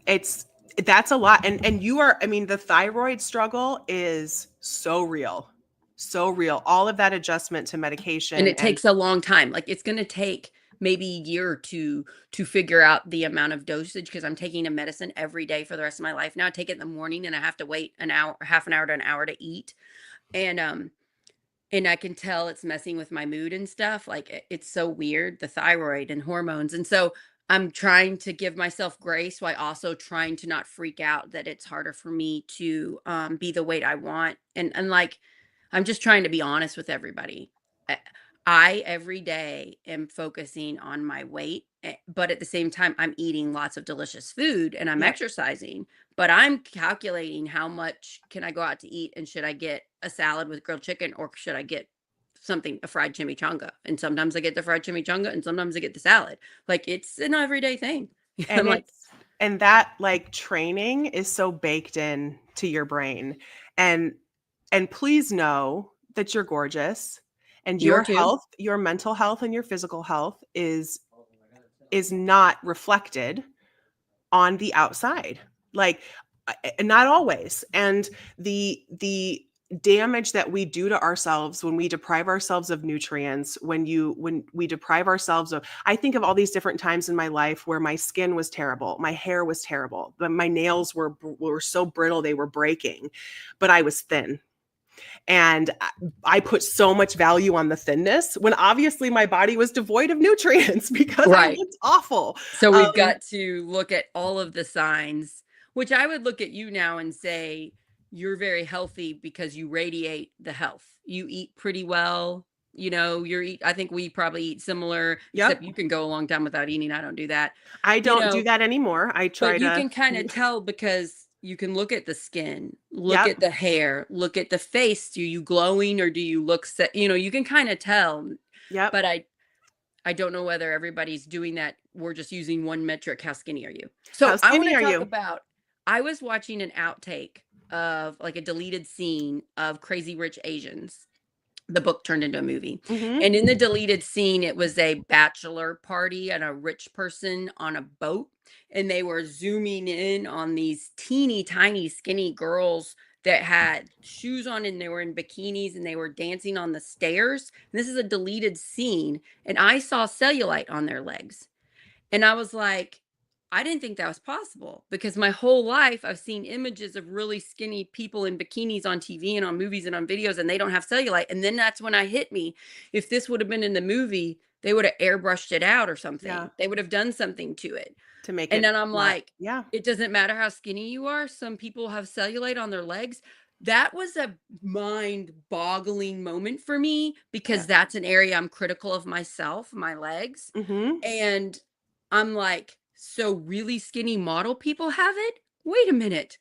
that's a lot. And you are, I mean, the thyroid struggle is so real. So real. All of that adjustment to medication. and it takes a long time. Like it's going to take maybe a year or two to figure out the amount of dosage because I'm taking a medicine every day for the rest of my life. Now I take it in the morning and I have to wait an hour, half an hour to an hour to eat. And I can tell it's messing with my mood and stuff. Like it's so weird, the thyroid and hormones. And so I'm trying to give myself grace while also trying to not freak out that it's harder for me to be the weight I want. And like I'm just trying to be honest with everybody. I I every day am focusing on my weight, but at the same time, I'm eating lots of delicious food and I'm Yep. exercising, but I'm calculating how much can I go out to eat and should I get a salad with grilled chicken or should I get something, a fried chimichanga? And sometimes I get the fried chimichanga and sometimes I get the salad. Like it's an everyday thing. I'm And like, and that like training is so baked in to your brain. And please know that you're gorgeous and you are your too. health, your mental health and your physical health is not reflected on the outside. Like not always. And the damage that we do to ourselves when we deprive ourselves of nutrients, when we deprive ourselves of, I think of all these different times in my life where my skin was terrible, my hair was terrible, but my nails were so brittle they were breaking, but I was thin. And I put so much value on the thinness when obviously my body was devoid of nutrients because I Right. looked awful. So we've got to look at all of the signs, which I would look at you now and say, you're very healthy because you radiate the health. You eat pretty well. I think we probably eat similar, Yep. except you can go a long time without eating. I don't do that. I don't do that anymore. I try But you to. can kind of tell because you can look at the skin, look Yep. at the hair, look at the face. Do you glowing or do you look set? You can kind of tell. Yep. But I don't know whether everybody's doing that. We're just using one metric. How skinny are you? So How I want skinny to are talk you? about, I was watching an outtake of like a deleted scene of Crazy Rich Asians. The book turned into a movie. Mhm. And in the deleted scene, it was a bachelor party and a rich person on a boat. And they were zooming in on these teeny tiny skinny girls that had shoes on and they were in bikinis and they were dancing on the stairs. And this is a deleted scene. And I saw cellulite on their legs. And I was like, I didn't think that was possible because my whole life I've seen images of really skinny people in bikinis on TV and on movies and on videos, and they don't have cellulite. And then that's when I hit me. If this would have been in the movie, they would have airbrushed it out or Yeah. something. They would have done something to it. To make And it then I'm not, like, yeah. it doesn't matter how skinny you are. Some people have cellulite on their legs. That was a mind-boggling moment for me Yeah. because that's an area I'm critical of myself, my legs. Mhm. And I'm like, so really skinny model people have it? Wait a minute.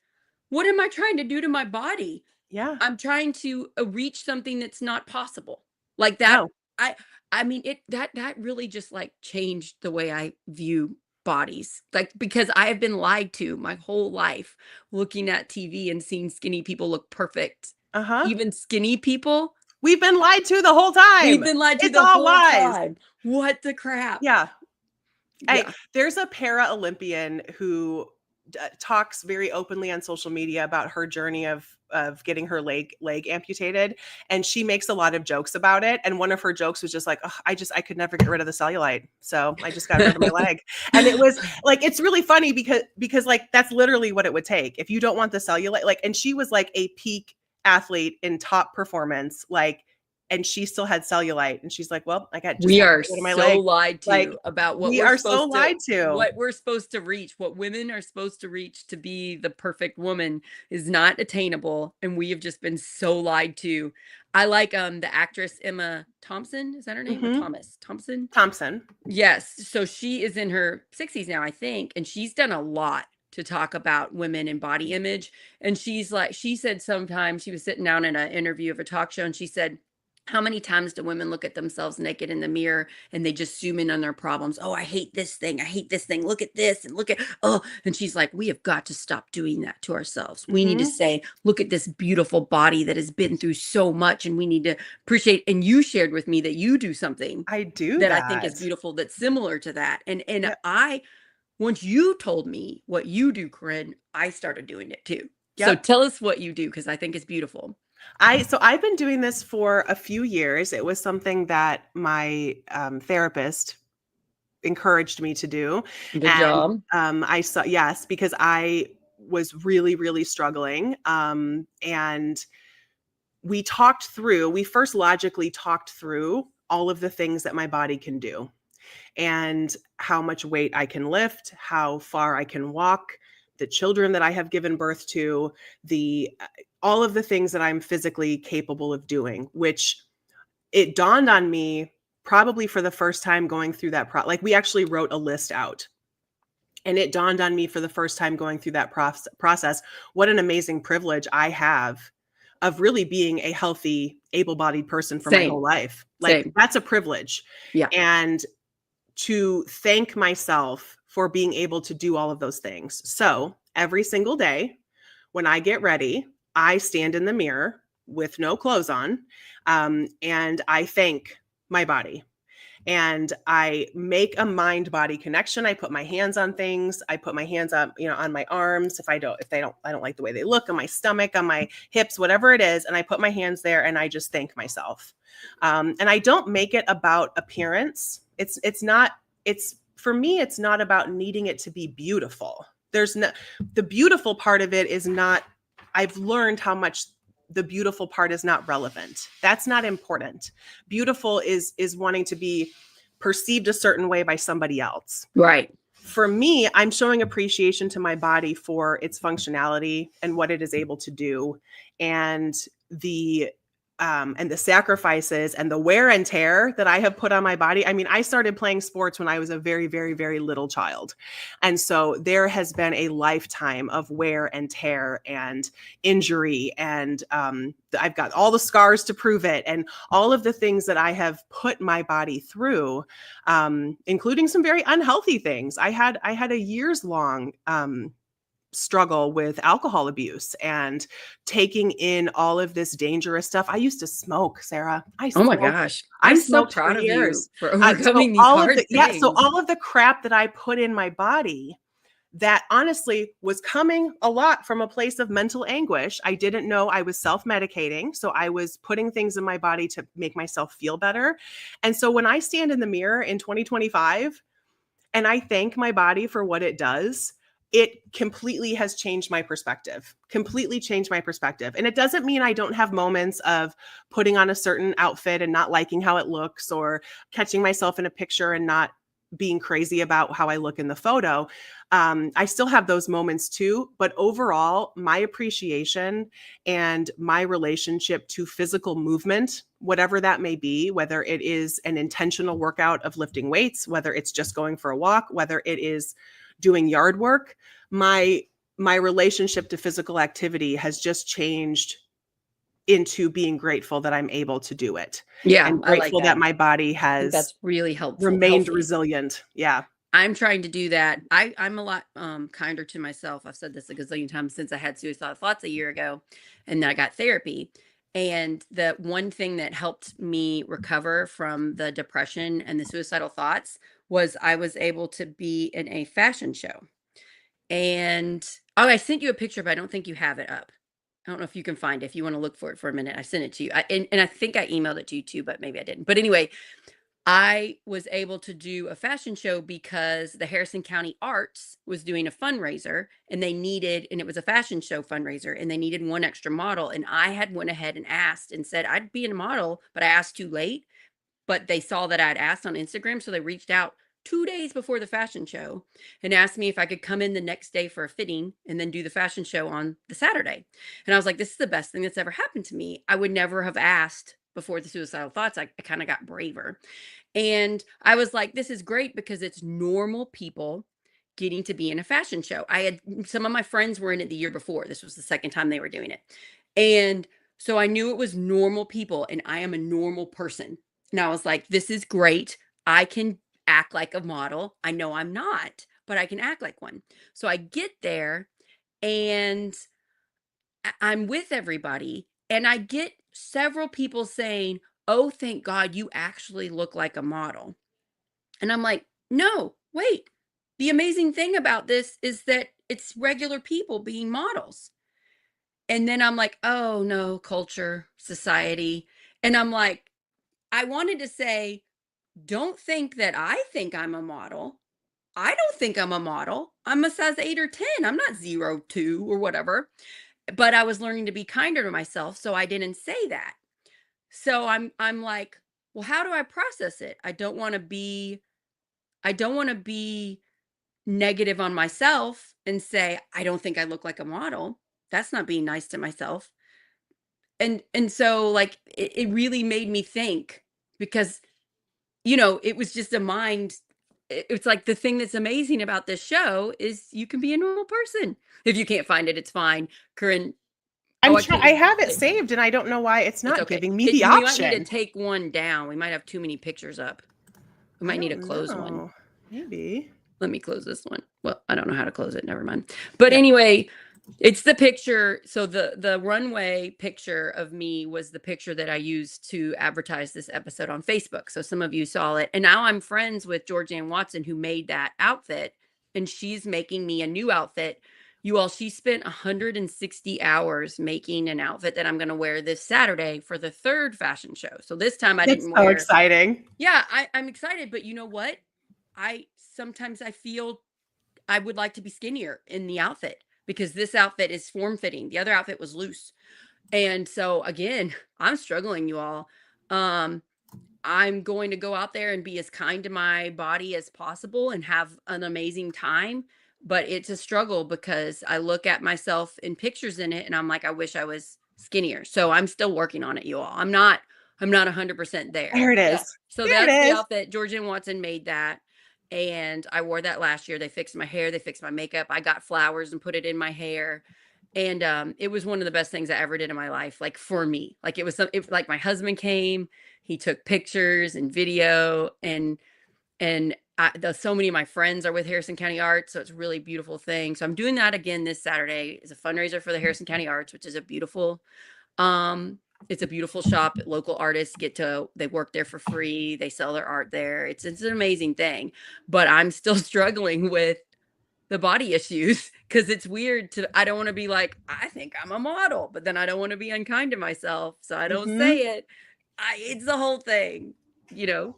What am I trying to do to my body? Yeah. I'm trying to reach something that's not possible. Like that. No. I I mean it that really just like changed the way I view bodies. Like because I have been lied to my whole life looking at TV and seeing skinny people look perfect. Uh-huh. Even skinny people, We've been lied to the whole we've time. been lied to It's the all whole lies. time. What the crap? Yeah. Hey, Yeah. there's a para Olympian who talks very openly on social media about her journey of getting her leg amputated, and she makes a lot of jokes about it. And one of her jokes was just like, "Ugh, I could never get rid of the cellulite, so I just got rid of my leg." And it was like, it's really funny because like that's literally what it would take if you don't want the cellulite. Like, and she was like a peak athlete in top performance, like, and she still had cellulite, and she's like, "Well, just We got to are get rid of my so leg." lied Like, to about we are so lied to. what we're supposed to reach, what women are supposed to reach to be the perfect woman is not attainable, and we have just been so lied to. I like the actress Emma Thompson, is that her name? Or Mhm. Thomas? Thompson? Thompson. Yes. So she is in her 60s now, I think, and she's done a lot to talk about women and body image. And she's like, she said sometime she was sitting down in an interview of a talk show and she said, how many times do women look at themselves naked in the mirror and they just zoom in on their problems? Oh, I hate this thing. I hate this thing. Look at this and look at, oh, and she's like, we have got to stop doing that to ourselves. We need to Mhm. say, look at this beautiful body that has been through so much and we need to appreciate. And you shared with me that you do something I do that I think is that. beautiful that's similar to that. And Yep. I once you told me what you do, Corinne, I started doing it too. So Yep. tell us what you do because I think it's beautiful. So I've been doing this for a few years. It was something that my therapist encouraged me to do, Good and job. I saw, yes, because I was really, really struggling, and we first logically talked through all of the things that my body can do and how much weight I can lift, how far I can walk, the children that I have given birth to, the all of the things that I'm physically capable of doing, which it dawned on me probably for the first time going through that like we actually wrote a list out. And it dawned on me for the first time going through that process what an amazing privilege I have of really being a healthy, able-bodied person for my whole Same. life. Like, Same. that's a privilege. Yeah. And to thank myself for being able to do all of those things. So every single day when I get ready, I stand in the mirror with no clothes on, and I thank my body. And I make a mind body connection. I put my hands on things. I put my hands up, on my arms. I don't like the way they look, on my stomach, on my hips, whatever it is. And I put my hands there and I just thank myself. And I don't make it about appearance. For me, it's not about needing it to be beautiful. The beautiful part of it is not, I've learned how much the beautiful part is not relevant. That's not important. Beautiful is wanting to be perceived a certain way by somebody else. Right. For me, I'm showing appreciation to my body for its functionality and what it is able to do, and the sacrifices and the wear and tear that I have put on my body. I mean, I started playing sports when I was a very, very, very little child. And so there has been a lifetime of wear and tear and injury. And I've got all the scars to prove it. And all of the things that I have put my body through, including some very unhealthy things. I had a years long struggle with alcohol abuse and taking in all of this dangerous stuff. I used to smoke, Sarah. Oh my gosh. I I'm so smoked for proud of you years. for So overcoming these hard so things. all of the crap that I put in my body that honestly was coming a lot from a place of mental anguish. I didn't know I was self-medicating. So I was putting things in my body to make myself feel better. And so when I stand in the mirror in 2025 and I thank my body for what it does, it completely has changed my perspective, completely changed my perspective. And it doesn't mean I don't have moments of putting on a certain outfit and not liking how it looks, or catching myself in a picture and not being crazy about how I look in the photo. I still have those moments too, but overall, my appreciation and my relationship to physical movement, whatever that may be, whether it is an intentional workout of lifting weights, whether it's just going for a walk, whether it is doing yard work, my relationship to physical activity has just changed into being grateful that I'm able to do it. Yeah, And I like grateful that that. my body I think has that's really helpful. remained Healthy. resilient. Yeah. I'm trying to do that. I'm a lot kinder to myself. I've said this a gazillion times since I had suicidal thoughts a year ago, and then I got therapy. And the one thing that helped me recover from the depression and the suicidal thoughts was I was able to be in a fashion show. And oh, I sent you a picture, but I don't think you have it up. I don't know if you can find it. If you want to look for it for a minute, I sent it to you. And I think I emailed it to you too, but maybe I didn't. But anyway, I was able to do a fashion show because the Harrison County Arts was doing a fundraiser, and it was a fashion show fundraiser, and they needed one extra model. And I had went ahead and asked and said I'd be a model, but I asked too late. But they saw that I'd asked on Instagram, so they reached out 2 days before the fashion show and asked me if I could come in the next day for a fitting and then do the fashion show on the Saturday. And I was like, this is the best thing that's ever happened to me. I would never have asked before the suicidal thoughts. I kind of got braver. And I was like, this is great because it's normal people getting to be in a fashion show. Some of my friends were in it the year before. This was the second time they were doing it. And so I knew it was normal people, and I am a normal person. And I was like, this is great. I can act like a model. I know I'm not, but I can act like one. So I get there, and I'm with everybody, and I get several people saying, "Oh, thank God you actually look like a model." And I'm like, "No, wait. The amazing thing about this is that it's regular people being models." And then I'm like, "Oh no, culture, society." And I'm like, I wanted to say, don't think that I think I'm a model. I don't think I'm a model. I'm a size 8 or 10. I'm not 0, 2 or whatever. But I was learning to be kinder to myself, so I didn't say that. So I'm like, well, how do I process it? I don't want to be negative on myself and say I don't think I look like a model. That's not being nice to myself. And so like it really made me think, because it was just a mind. It's like the thing that's amazing about this show is you can be a normal person. If you can't find it, it's fine. Corinne, oh, I can't I even have it find it. saved and I don't know why it's It's not okay. giving me the We might need to option. take one down. We might have too many pictures up. We I might need to don't close one. know. Maybe. Let me close this one. Well, I don't know how to close it. Never mind. But Yeah. anyway, it's the picture. So the runway picture of me was the picture that I used to advertise this episode on Facebook. So some of you saw it. And now I'm friends with Georgianne Watson, who made that outfit, and she's making me a new outfit. You all, she spent 160 hours making an outfit that I'm going to wear this Saturday for the third fashion show. So this time I That's didn't so wear. exciting. Yeah, I'm excited, but you know what? Sometimes I feel I would like to be skinnier in the outfit, because this outfit is form fitting. The other outfit was loose. And so again, I'm struggling, you all. I'm going to go out there and be as kind to my body as possible and have an amazing time. But it's a struggle because I look at myself in pictures in it and I'm like, I wish I was skinnier. So I'm still working on it, you all. I'm not 100% there. There it is. So There it that's the is. outfit. Georgianne Watson made that. And I wore that last year. They fixed my hair. They fixed my makeup. I got flowers and put it in my hair. And it was one of the best things I ever did in my life. Like for me, like like my husband came, he took pictures and video, and so many of my friends are with Harrison County Arts. So it's a really beautiful thing. So I'm doing that again this Saturday. It's a fundraiser for the Harrison County Arts, which is it's a beautiful shop. Local artists they work there for free. They sell their art there. It's an amazing thing, but I'm still struggling with the body issues, because it's weird I don't want to be like, I think I'm a model, but then I don't want to be unkind to myself. So I don't say it. It's the whole thing, you know?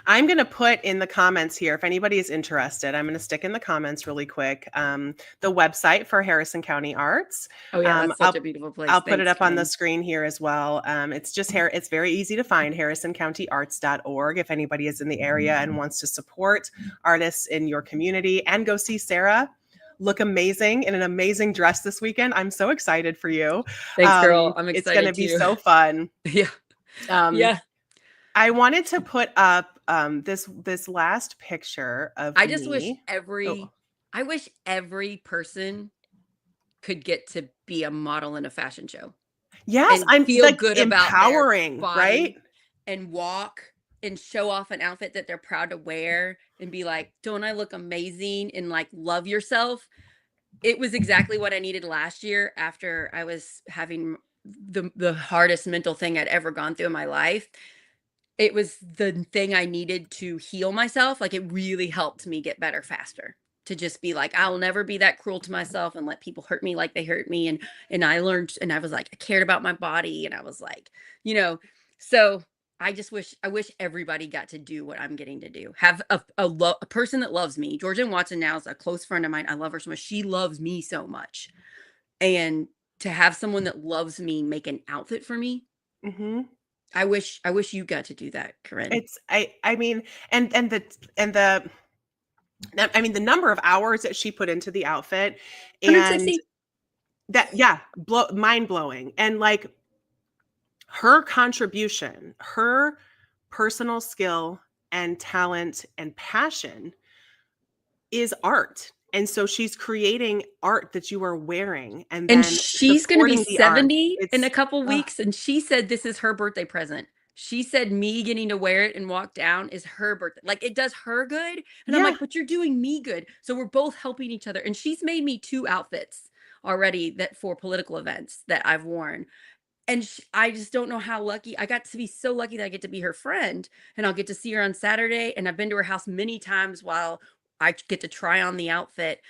I'm going to put in the comments here, if anybody is interested, I'm going to stick in the comments really quick, the website for Harrison County Arts. Oh yeah, that's such a beautiful place. I'll put it Thanks, up on the Corinne. screen here as well. It's very easy to find, harrisoncountyarts.org, if anybody is in the area and wants to support artists in your community, and go see Sarah look amazing in an amazing dress this weekend. I'm so excited for you. Thanks, girl. I'm excited It's going to be too. so fun. Yeah. Yeah. I wanted to put up this last picture of I just wish me. I wish every person could get to be a model in a fashion show. Yes, and I'm feel like good empowering, about their right? body and walk and show off an outfit that they're proud to wear and be like, don't I look amazing? And like, love yourself. It was exactly what I needed last year after I was having the hardest mental thing I'd ever gone through in my life. It was the thing I needed to heal myself. Like, it really helped me get better faster, to just be like, I'll never be that cruel to myself and let people hurt me like they hurt me. And I learned, and I was like, I cared about my body. And I was like, so I wish everybody got to do what I'm getting to do. Have a person that loves me. Georgian Watson now is a close friend of mine. I love her so much. She loves me so much. And to have someone that loves me make an outfit for me. Mm-hmm. I wish you got to do that, Corinne. I mean, the number of hours that she put into the outfit, and 160. mind blowing. And like, her contribution, her personal skill and talent and passion is art. And so she's creating art that you are wearing, and then she's going to be 70 in a couple weeks. And she said this is her birthday present. She said me getting to wear it and walk down is her birthday. Like, it does her good. And I'm like, but you're doing me good. So we're both helping each other. And she's made me 2 outfits already that for political events that I've worn. And I just don't know how lucky I got to be. So lucky that I get to be her friend, and I'll get to see her on Saturday. And I've been to her house many times while I get to try on the outfit.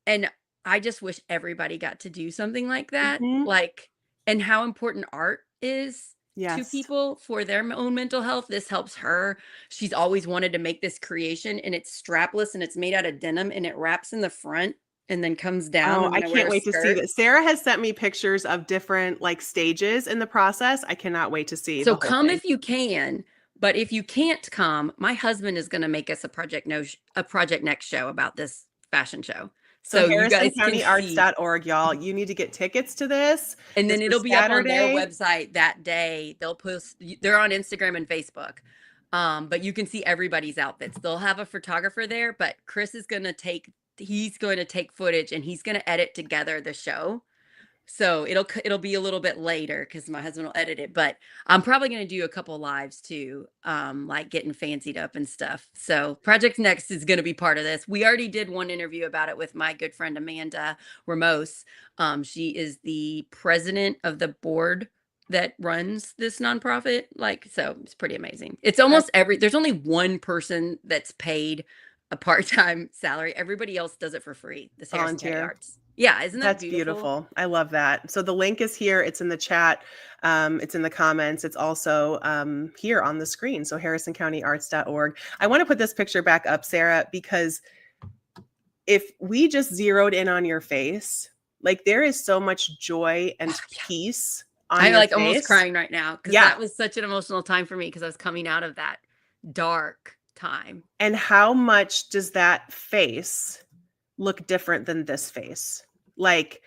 And I just wish everybody got to do something like that. Mm-hmm. Like, and how important art is to Yes. people for their own mental health. This helps her. She's always wanted to make this creation, and it's strapless and it's made out of denim, and it wraps in the front and then comes down. Oh, I can't wait to see that. Sarah has sent me pictures of different like stages in the process. I cannot wait to see. So come if you can, but if you can't come, my husband is going to make us a Project Next show about this fashion show. So harrisoncountyarts.org, y'all. You need to get tickets to this. And then it'll be up on their website that day. They'll post, they're on Instagram and Facebook. But you can see everybody's outfits. They'll have a photographer there, but Chris is going to take footage, and he's going to edit together the show. So it'll be a little bit later because my husband will edit it, but I'm probably going to do a couple lives too, like getting fancied up and stuff. So Project Next is going to be part of this. We already did one interview about it with my good friend Amanda Ramos. She is the president of the board that runs this nonprofit. So it's pretty amazing. It's almost there's only one person that's paid a part-time salary. Everybody else does it for free. The Harrison County Arts. Yeah, isn't that beautiful? I love that. So the link is here. It's in the chat. It's in the comments. It's also here on the screen. So harrisoncountyarts.org. I want to put this picture back up, Sarah, because if we just zeroed in on your face, like, there is so much joy and peace on your face. I'm almost crying right now because that was such an emotional time for me because I was coming out of that dark time. And how much does that face look different than this face? Like,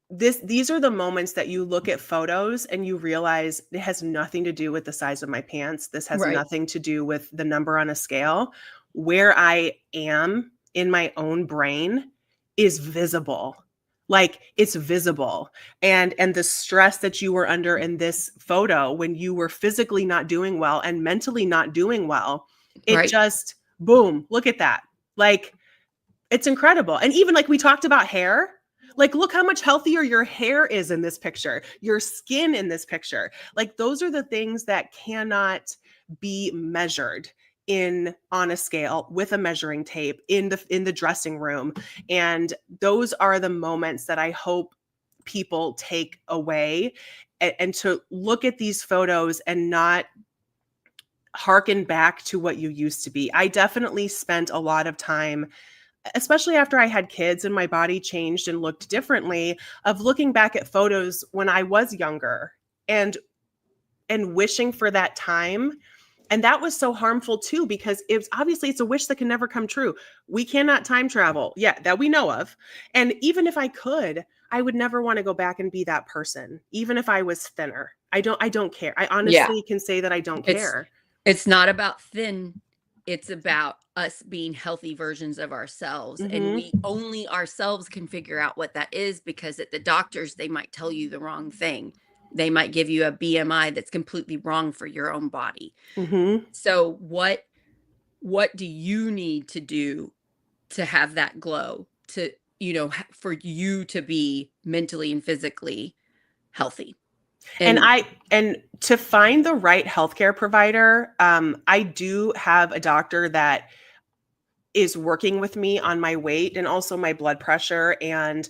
these are the moments that you look at photos and you realize it has nothing to do with the size of my pants. This has nothing to do with the number on a scale. Where I am in my own brain is visible. Like, it's visible. And the stress that you were under in this photo when you were physically not doing well and mentally not doing well, it just, boom, look at that. Like, it's incredible. And even like we talked about hair, like, look how much healthier your hair is in this picture, your skin in this picture. Like, those are the things that cannot be measured on a scale with a measuring tape in the dressing room. And those are the moments that I hope people take away, and to look at these photos and not harken back to what you used to be. I definitely spent a lot of time, especially after I had kids and my body changed and looked differently, of looking back at photos when I was younger and wishing for that time. And that was so harmful too, because it's a wish that can never come true. We cannot time travel, that we know of. And even if I could, I would never want to go back and be that person, even if I was thinner. I don't care. I honestly can say that I don't care. It's not about thin. It's about us being healthy versions of ourselves. And we only ourselves can figure out what that is, because at the doctors, they might tell you the wrong thing. They might give you a BMI that's completely wrong for your own body. So what do you need to do to have that glow, to, for you to be mentally and physically healthy? And to find the right healthcare provider, I do have a doctor that is working with me on my weight and also my blood pressure, and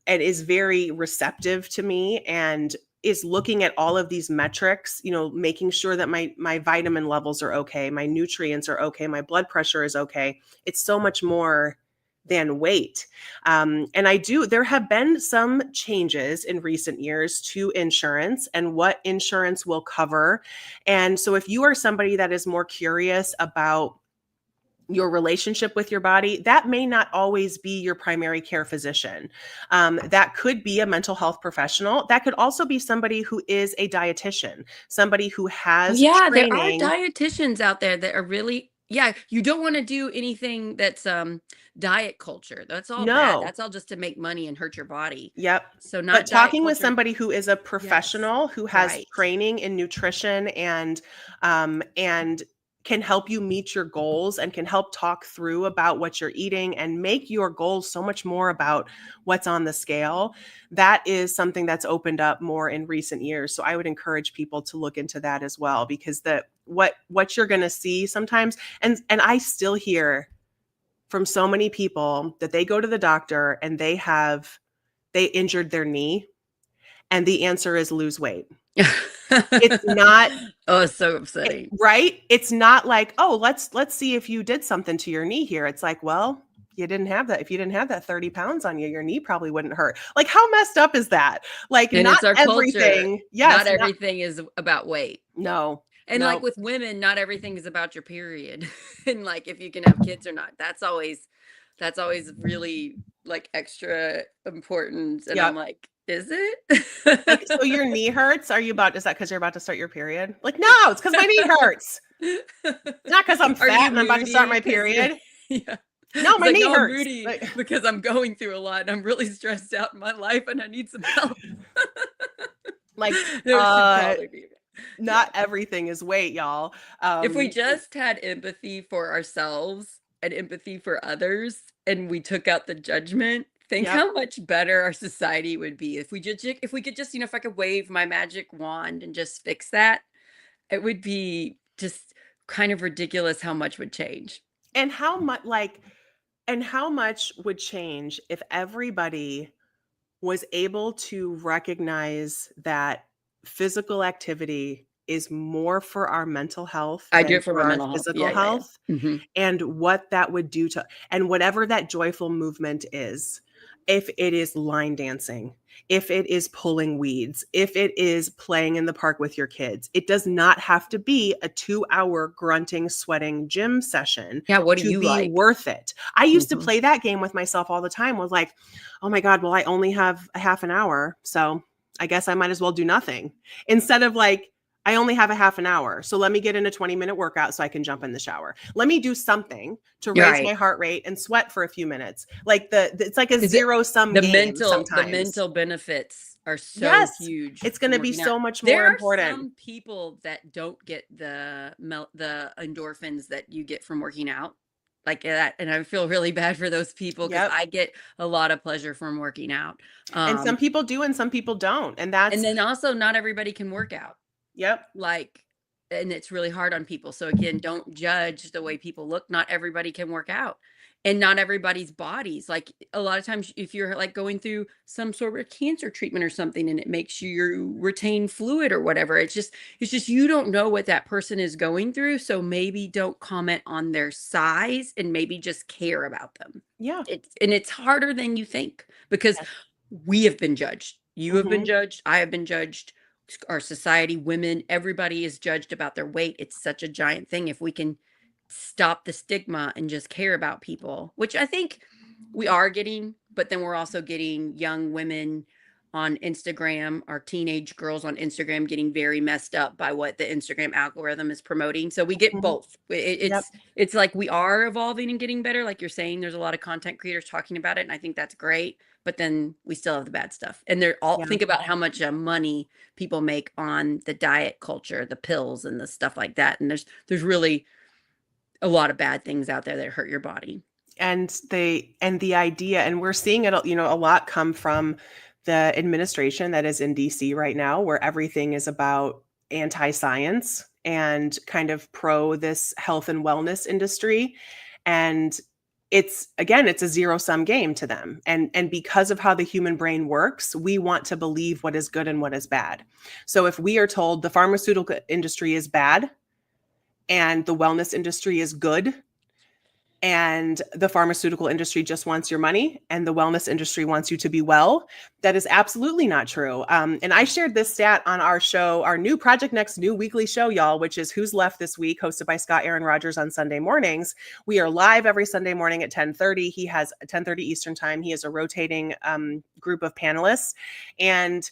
is very receptive to me and is looking at all of these metrics, making sure that my vitamin levels are okay, my nutrients are okay, my blood pressure is okay. It's so much more than weight. And there have been some changes in recent years to insurance and what insurance will cover. And so if you are somebody that is more curious about your relationship with your body, that may not always be your primary care physician. That could be a mental health professional. That could also be somebody who is a dietitian, somebody who has training. There are dietitians out there that are really, you don't want to do anything that's diet culture. That's all bad. That's all just to make money and hurt your body. Yep. So not but talking with somebody who is a professional, who has training in nutrition and can help you meet your goals and can help talk through about what you're eating and make your goals so much more about what's on the scale. That is something that's opened up more in recent years. So I would encourage people to look into that as well, because what you're going to see sometimes, and I still hear from so many people that they go to the doctor and they injured their knee and the answer is lose weight. It's not. Oh, it's so upsetting. Right? It's not like, oh, let's see if you did something to your knee here. It's like, well, you didn't have that. If you didn't have that 30 pounds on you, your knee probably wouldn't hurt. Like, how messed up is that? Like, and not everything. Culture. Yes, not everything is about weight. No. And like with women, not everything is about your period. And like if you can have kids or not. That's always really like extra important. And I'm like, is it? Like, so your knee hurts? Is that because you're about to start your period? Like, no, it's because my knee hurts. It's not because I'm fat and I'm about to start my period. No, my knee hurts. Moody because I'm going through a lot and I'm really stressed out in my life and I need some help. Like, not everything is weight, y'all. If we just had empathy for ourselves and empathy for others and we took out the judgment, think how much better our society would be if we could just, if I could wave my magic wand and just fix that, it would be just kind of ridiculous how much would change. And how much would change if everybody was able to recognize that physical activity is more for our mental health than for our physical health, and what that would do to, and whatever that joyful movement is. If it is line dancing, if it is pulling weeds, if it is playing in the park with your kids, it does not have to be a 2-hour grunting, sweating gym session what do you be like? Worth it. I used to play that game with myself all the time. Was like, oh my God, well, I only have a half an hour, so I guess I might as well do nothing. Instead of like, I only have a half an hour, so let me get in a 20-minute workout so I can jump in the shower. Let me do something to raise my heart rate and sweat for a few minutes. Like it's like a zero-sum game sometimes. The mental benefits are so huge. It's going to be so much more important. There are some people that don't get the endorphins that you get from working out like that, and I feel really bad for those people because I get a lot of pleasure from working out. And some people do and some people don't. And then also not everybody can work out. Yep. And it's really hard on people. So again, don't judge the way people look. Not everybody can work out. and not everybody's bodies. Like a lot of times, if you're like going through some sort of cancer treatment or something, and it makes you retain fluid or whatever, it's just you don't know what that person is going through. So maybe don't comment on their size, and maybe just care about them. Yeah. It's harder than you think, because Yes. we have been judged. You have been Mhm. judged. I have been judged. Our society, women, everybody is judged about their weight. It's such a giant thing. If we can stop the stigma and just care about people, which I think we are getting, but then we're also getting young women on Instagram, our teenage girls on Instagram getting very messed up by what the Instagram algorithm is promoting. So we get Mhm. both. Yep. It's like we are evolving and getting better. Like you're saying, there's a lot of content creators talking about it, and I think that's great. But then we still have the bad stuff. And they're all, Yeah. think about how much money people make on the diet culture, the pills and the stuff like that. And there's really a lot of bad things out there that hurt your body. And the idea, and we're seeing it, a lot come from the administration that is in DC right now, where everything is about anti-science and kind of pro this health and wellness industry. And it's a zero-sum game to them. And because of how the human brain works, we want to believe what is good and what is bad. So if we are told the pharmaceutical industry is bad and the wellness industry is good, and the pharmaceutical industry just wants your money and the wellness industry wants you to be well, that is absolutely not true. And I shared this stat on our show, our new Project Next new weekly show, y'all, which is Who's Left This Week, hosted by Scott Aaron Rogers on Sunday mornings. We are live every Sunday morning at 10:30. He has 10:30 Eastern time. He has a rotating group of panelists. And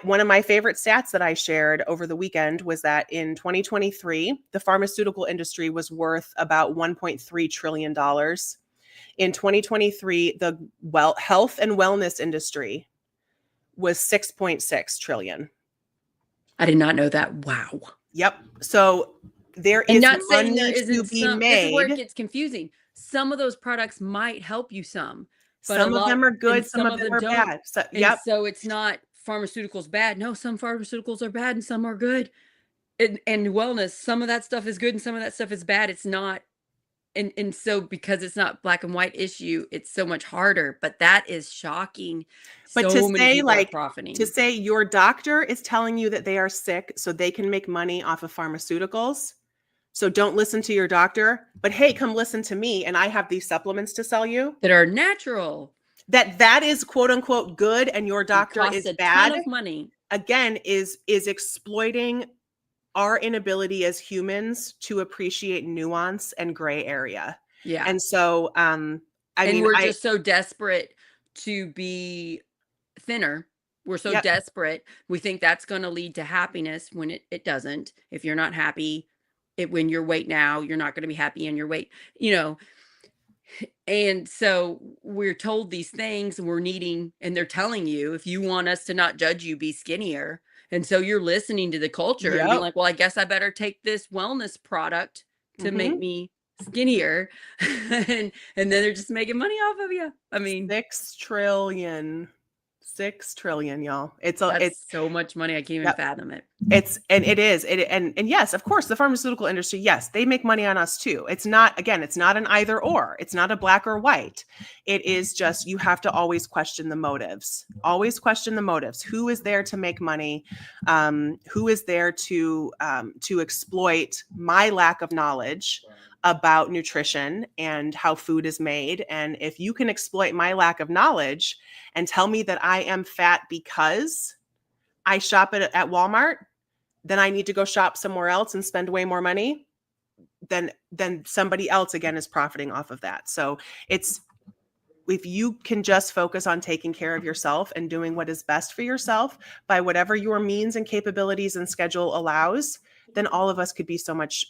one of my favorite stats that I shared over the weekend was that in 2023, the pharmaceutical industry was worth about $1.3 trillion. In 2023, the health and wellness industry was 6.6 trillion. I did not know that. Wow. Yep. So there And is not saying there money to isn't be some, this is where it made. gets confusing. Some of those products might help you some, but a Some of lot, them are and good, some some of of them them are don't. bad. So, And yep. so it's not pharmaceuticals bad. No, some pharmaceuticals are bad and some are good. And wellness, some of that stuff is good and some of that stuff is bad. It's not, and so because it's not black and white issue, it's so much harder. But that is shocking. But to So many say, people are like, to profiting. say your doctor is telling you that they are sick so they can make money off of pharmaceuticals. So don't listen to your doctor, but hey, come listen to me and I have these supplements to sell you. That are natural That is quote unquote good and your and doctor cost is a ton bad. of money. Again, is exploiting our inability as humans to appreciate nuance and gray area. Yeah. And so I And mean, we're just so desperate to be thinner. We're so yep. desperate. We think that's going to lead to happiness when it doesn't. If you're not happy when your weight now, you're not going to be happy in your weight, you know. And so we're told these things and we're needing, and they're telling you, if you want us to not judge you, be skinnier. And so you're listening to the culture and being Yep. like, well, I guess I better take this wellness product to make Mm-hmm. me skinnier. And then they're just making money off of you. I mean, 6 trillion. 6 trillion, y'all. It's that's so much money. I can't even yep. fathom it. And yes, of course, the pharmaceutical industry, yes, they make money on us too. It's not, again, it's not an either or. It's not a black or white. It is just, you have to always question the motives. Always question the motives. Who is there to make money? Who is there to exploit my lack of knowledge about nutrition and how food is made? And if you can exploit my lack of knowledge and tell me that I am fat because I shop at Walmart, then I need to go shop somewhere else and spend way more money, then somebody else again is profiting off of that. So it's, if you can just focus on taking care of yourself and doing what is best for yourself by whatever your means and capabilities and schedule allows, then all of us could be so much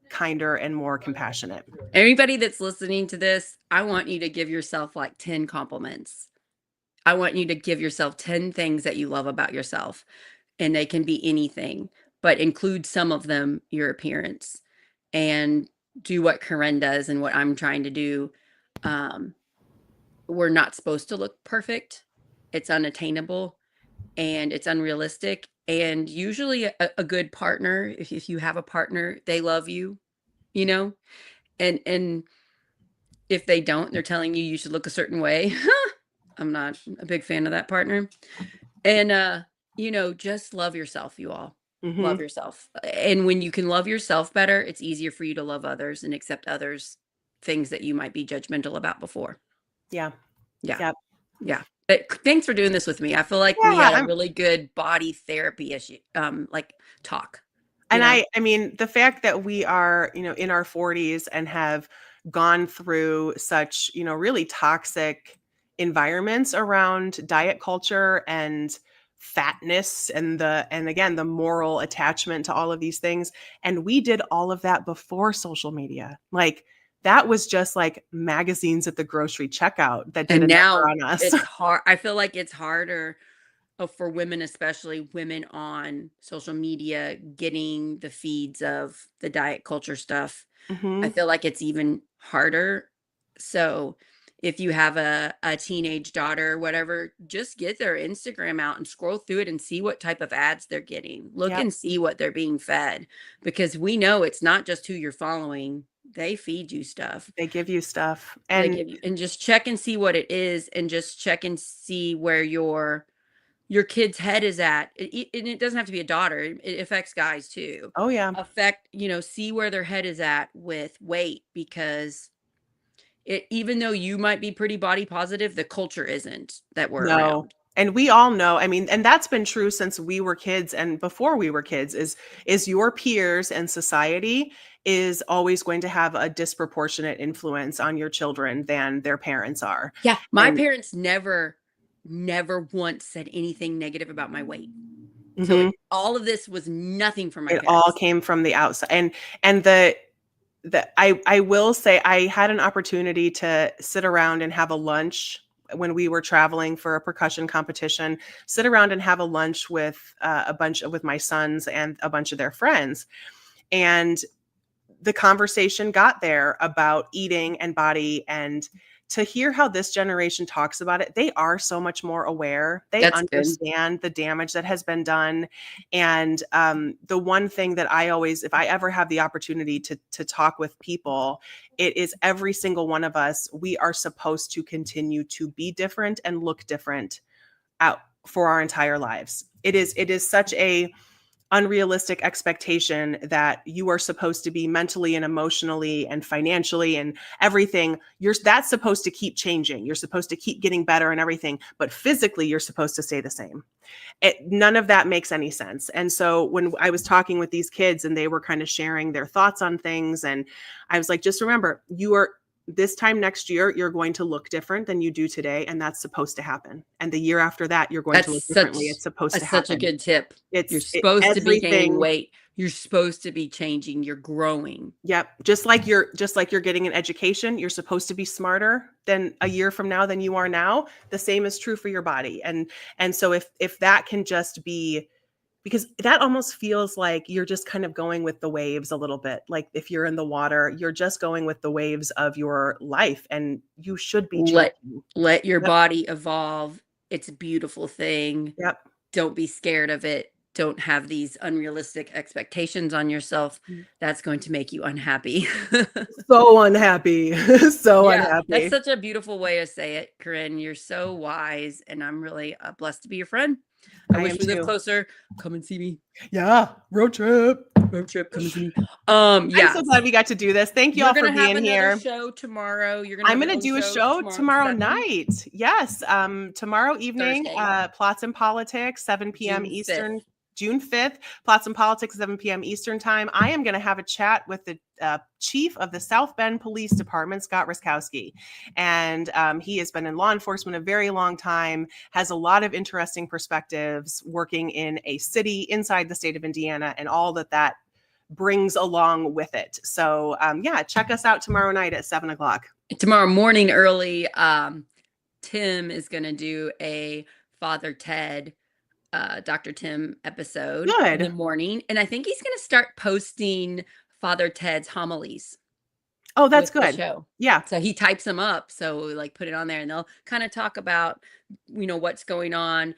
kinder and more compassionate. Everybody that's listening to this, I want you to give yourself like 10 compliments. I want you to give yourself 10 things that you love about yourself. And they can be anything, but include some of them, your appearance, and do what Corinne does and what I'm trying to do. We're not supposed to look perfect. It's unattainable and it's unrealistic. And usually a good partner, if you have a partner, they love you, you know, and if they don't, they're telling you should look a certain way. I'm not a big fan of that partner. And just love yourself, you all. Love Mhm. yourself. And when you can love yourself better, it's easier for you to love others and accept others things that you might be judgmental about before. Yeah. Yeah. Yep. Yeah. But thanks for doing this with me. I feel like we Yeah, had a really good body therapy issue, like talk, you and know? I mean, the fact that we are, in our 40s and have gone through such, really toxic environments around diet culture and fatness and again, the moral attachment to all of these things. And we did all of that before social media. Like that was just like magazines at the grocery checkout that did And a number now on us. it's hard. I feel like it's harder for women, especially women on social media, getting the feeds of the diet culture stuff. I Hmm. feel like it's even harder. So if you have a teenage daughter or whatever, just get their Instagram out and scroll through it and see what type of ads they're getting. Look Yep. and see what they're being fed because we know it's not just who you're following. They feed you stuff. They give you stuff. They And give you and just check and see what it is and just check and see where your kid's head is at. And it doesn't have to be a daughter. It affects guys too. oh yeah. See where their head is at with weight because even though you might be pretty body positive, the culture isn't that we're No. around. And we all know, I mean, and that's been true since we were kids and before we were kids is your peers and society is always going to have a disproportionate influence on your children than their parents are. Yeah, my And parents never once said anything negative about my weight. So mhm, all of this was nothing from my it all parents. came from the outside. And I will say I had an opportunity to sit around and have a lunch when we were traveling for a percussion competition, sit around and have a lunch with with my sons and a bunch of their friends. And the conversation got there about eating and body, and to hear how this generation talks about it, they are so much more aware. They That's good. understand the damage that has been done. And the one thing that I always, if I ever have the opportunity to talk with people, it is every single one of us, we are supposed to continue to be different and look different out for our entire lives. It is such a unrealistic expectation that you are supposed to be mentally and emotionally and financially and everything. That's supposed to keep changing. You're supposed to keep getting better and everything, but physically you're supposed to stay the same. None of that makes any sense. And so when I was talking with these kids and they were kind of sharing their thoughts on things, and I was like, just remember, you are this time next year, you're going to look different than you do today. And that's supposed to happen. And the year after that, you're going to That's look differently. It's supposed to such a happen. good tip. You're supposed to be gaining Everything. weight. You're supposed to be changing. You're growing. Yep. Just like you're getting an education, you're supposed to be smarter than a year from now than you are now. The same is true for your body. And so if that can just be, because that almost feels like you're just kind of going with the waves a little bit. Like if you're in the water, you're just going with the waves of your life and you should be Let changing. let your Yep. body evolve. It's a beautiful thing. Yep. Don't be scared of it. Don't have these unrealistic expectations on yourself. That's going to make you unhappy. So unhappy. So Yeah, that's unhappy. such a beautiful way to say it, Corinne. You're so wise, and I'm really blessed to be your friend. I I wish am we lived too. closer. Come and see me. Yeah. Road trip. Road trip, come and see me. I'm Yeah. so glad we got to do this. Thank you You're all for gonna have being another here. show tomorrow. You're gonna I'm have going your to own do a show show tomorrow, tomorrow Saturday, night. Yes. Tomorrow evening, Thursday, Plots and Politics, 7 p.m. June 5th. Eastern, June 5th, Plots and Politics, 7 p.m. Eastern time. I am going to have a chat with the chief of the South Bend Police Department, Scott Ruskowski. And he has been in law enforcement a very long time, has a lot of interesting perspectives working in a city inside the state of Indiana and all that brings along with it. So yeah, check us out tomorrow night at 7 o'clock. Tomorrow morning early, Tim is gonna do a Father Ted, Dr. Tim episode in the Good. morning, and I think he's gonna start posting Father Ted's homilies Oh, that's with the good. show. Yeah. So he types them up, so like put it on there, and they'll kind of talk about, what's going on.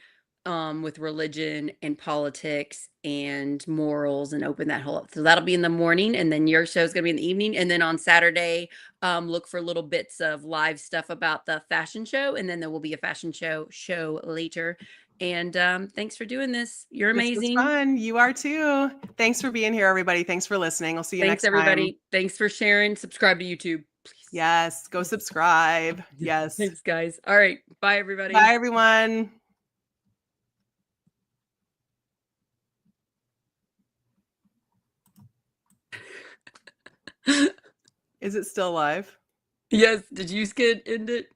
with religion and politics and morals and open that whole up. So that'll be in the morning, and then your show's gonna be in the evening. And then on Saturday, look for little bits of live stuff about the fashion show, and then there will be a fashion show later. And thanks for doing this. You're This was amazing. fun. You are too. Thanks for being here, everybody. Thanks for listening. I'll see you Thanks, next time. everybody. Thanks for sharing. Subscribe to YouTube, please. Yes, go subscribe. Yes. Thanks, guys. All right. Bye, everybody. Bye, everyone. Is it still live? Yes. Did you end it?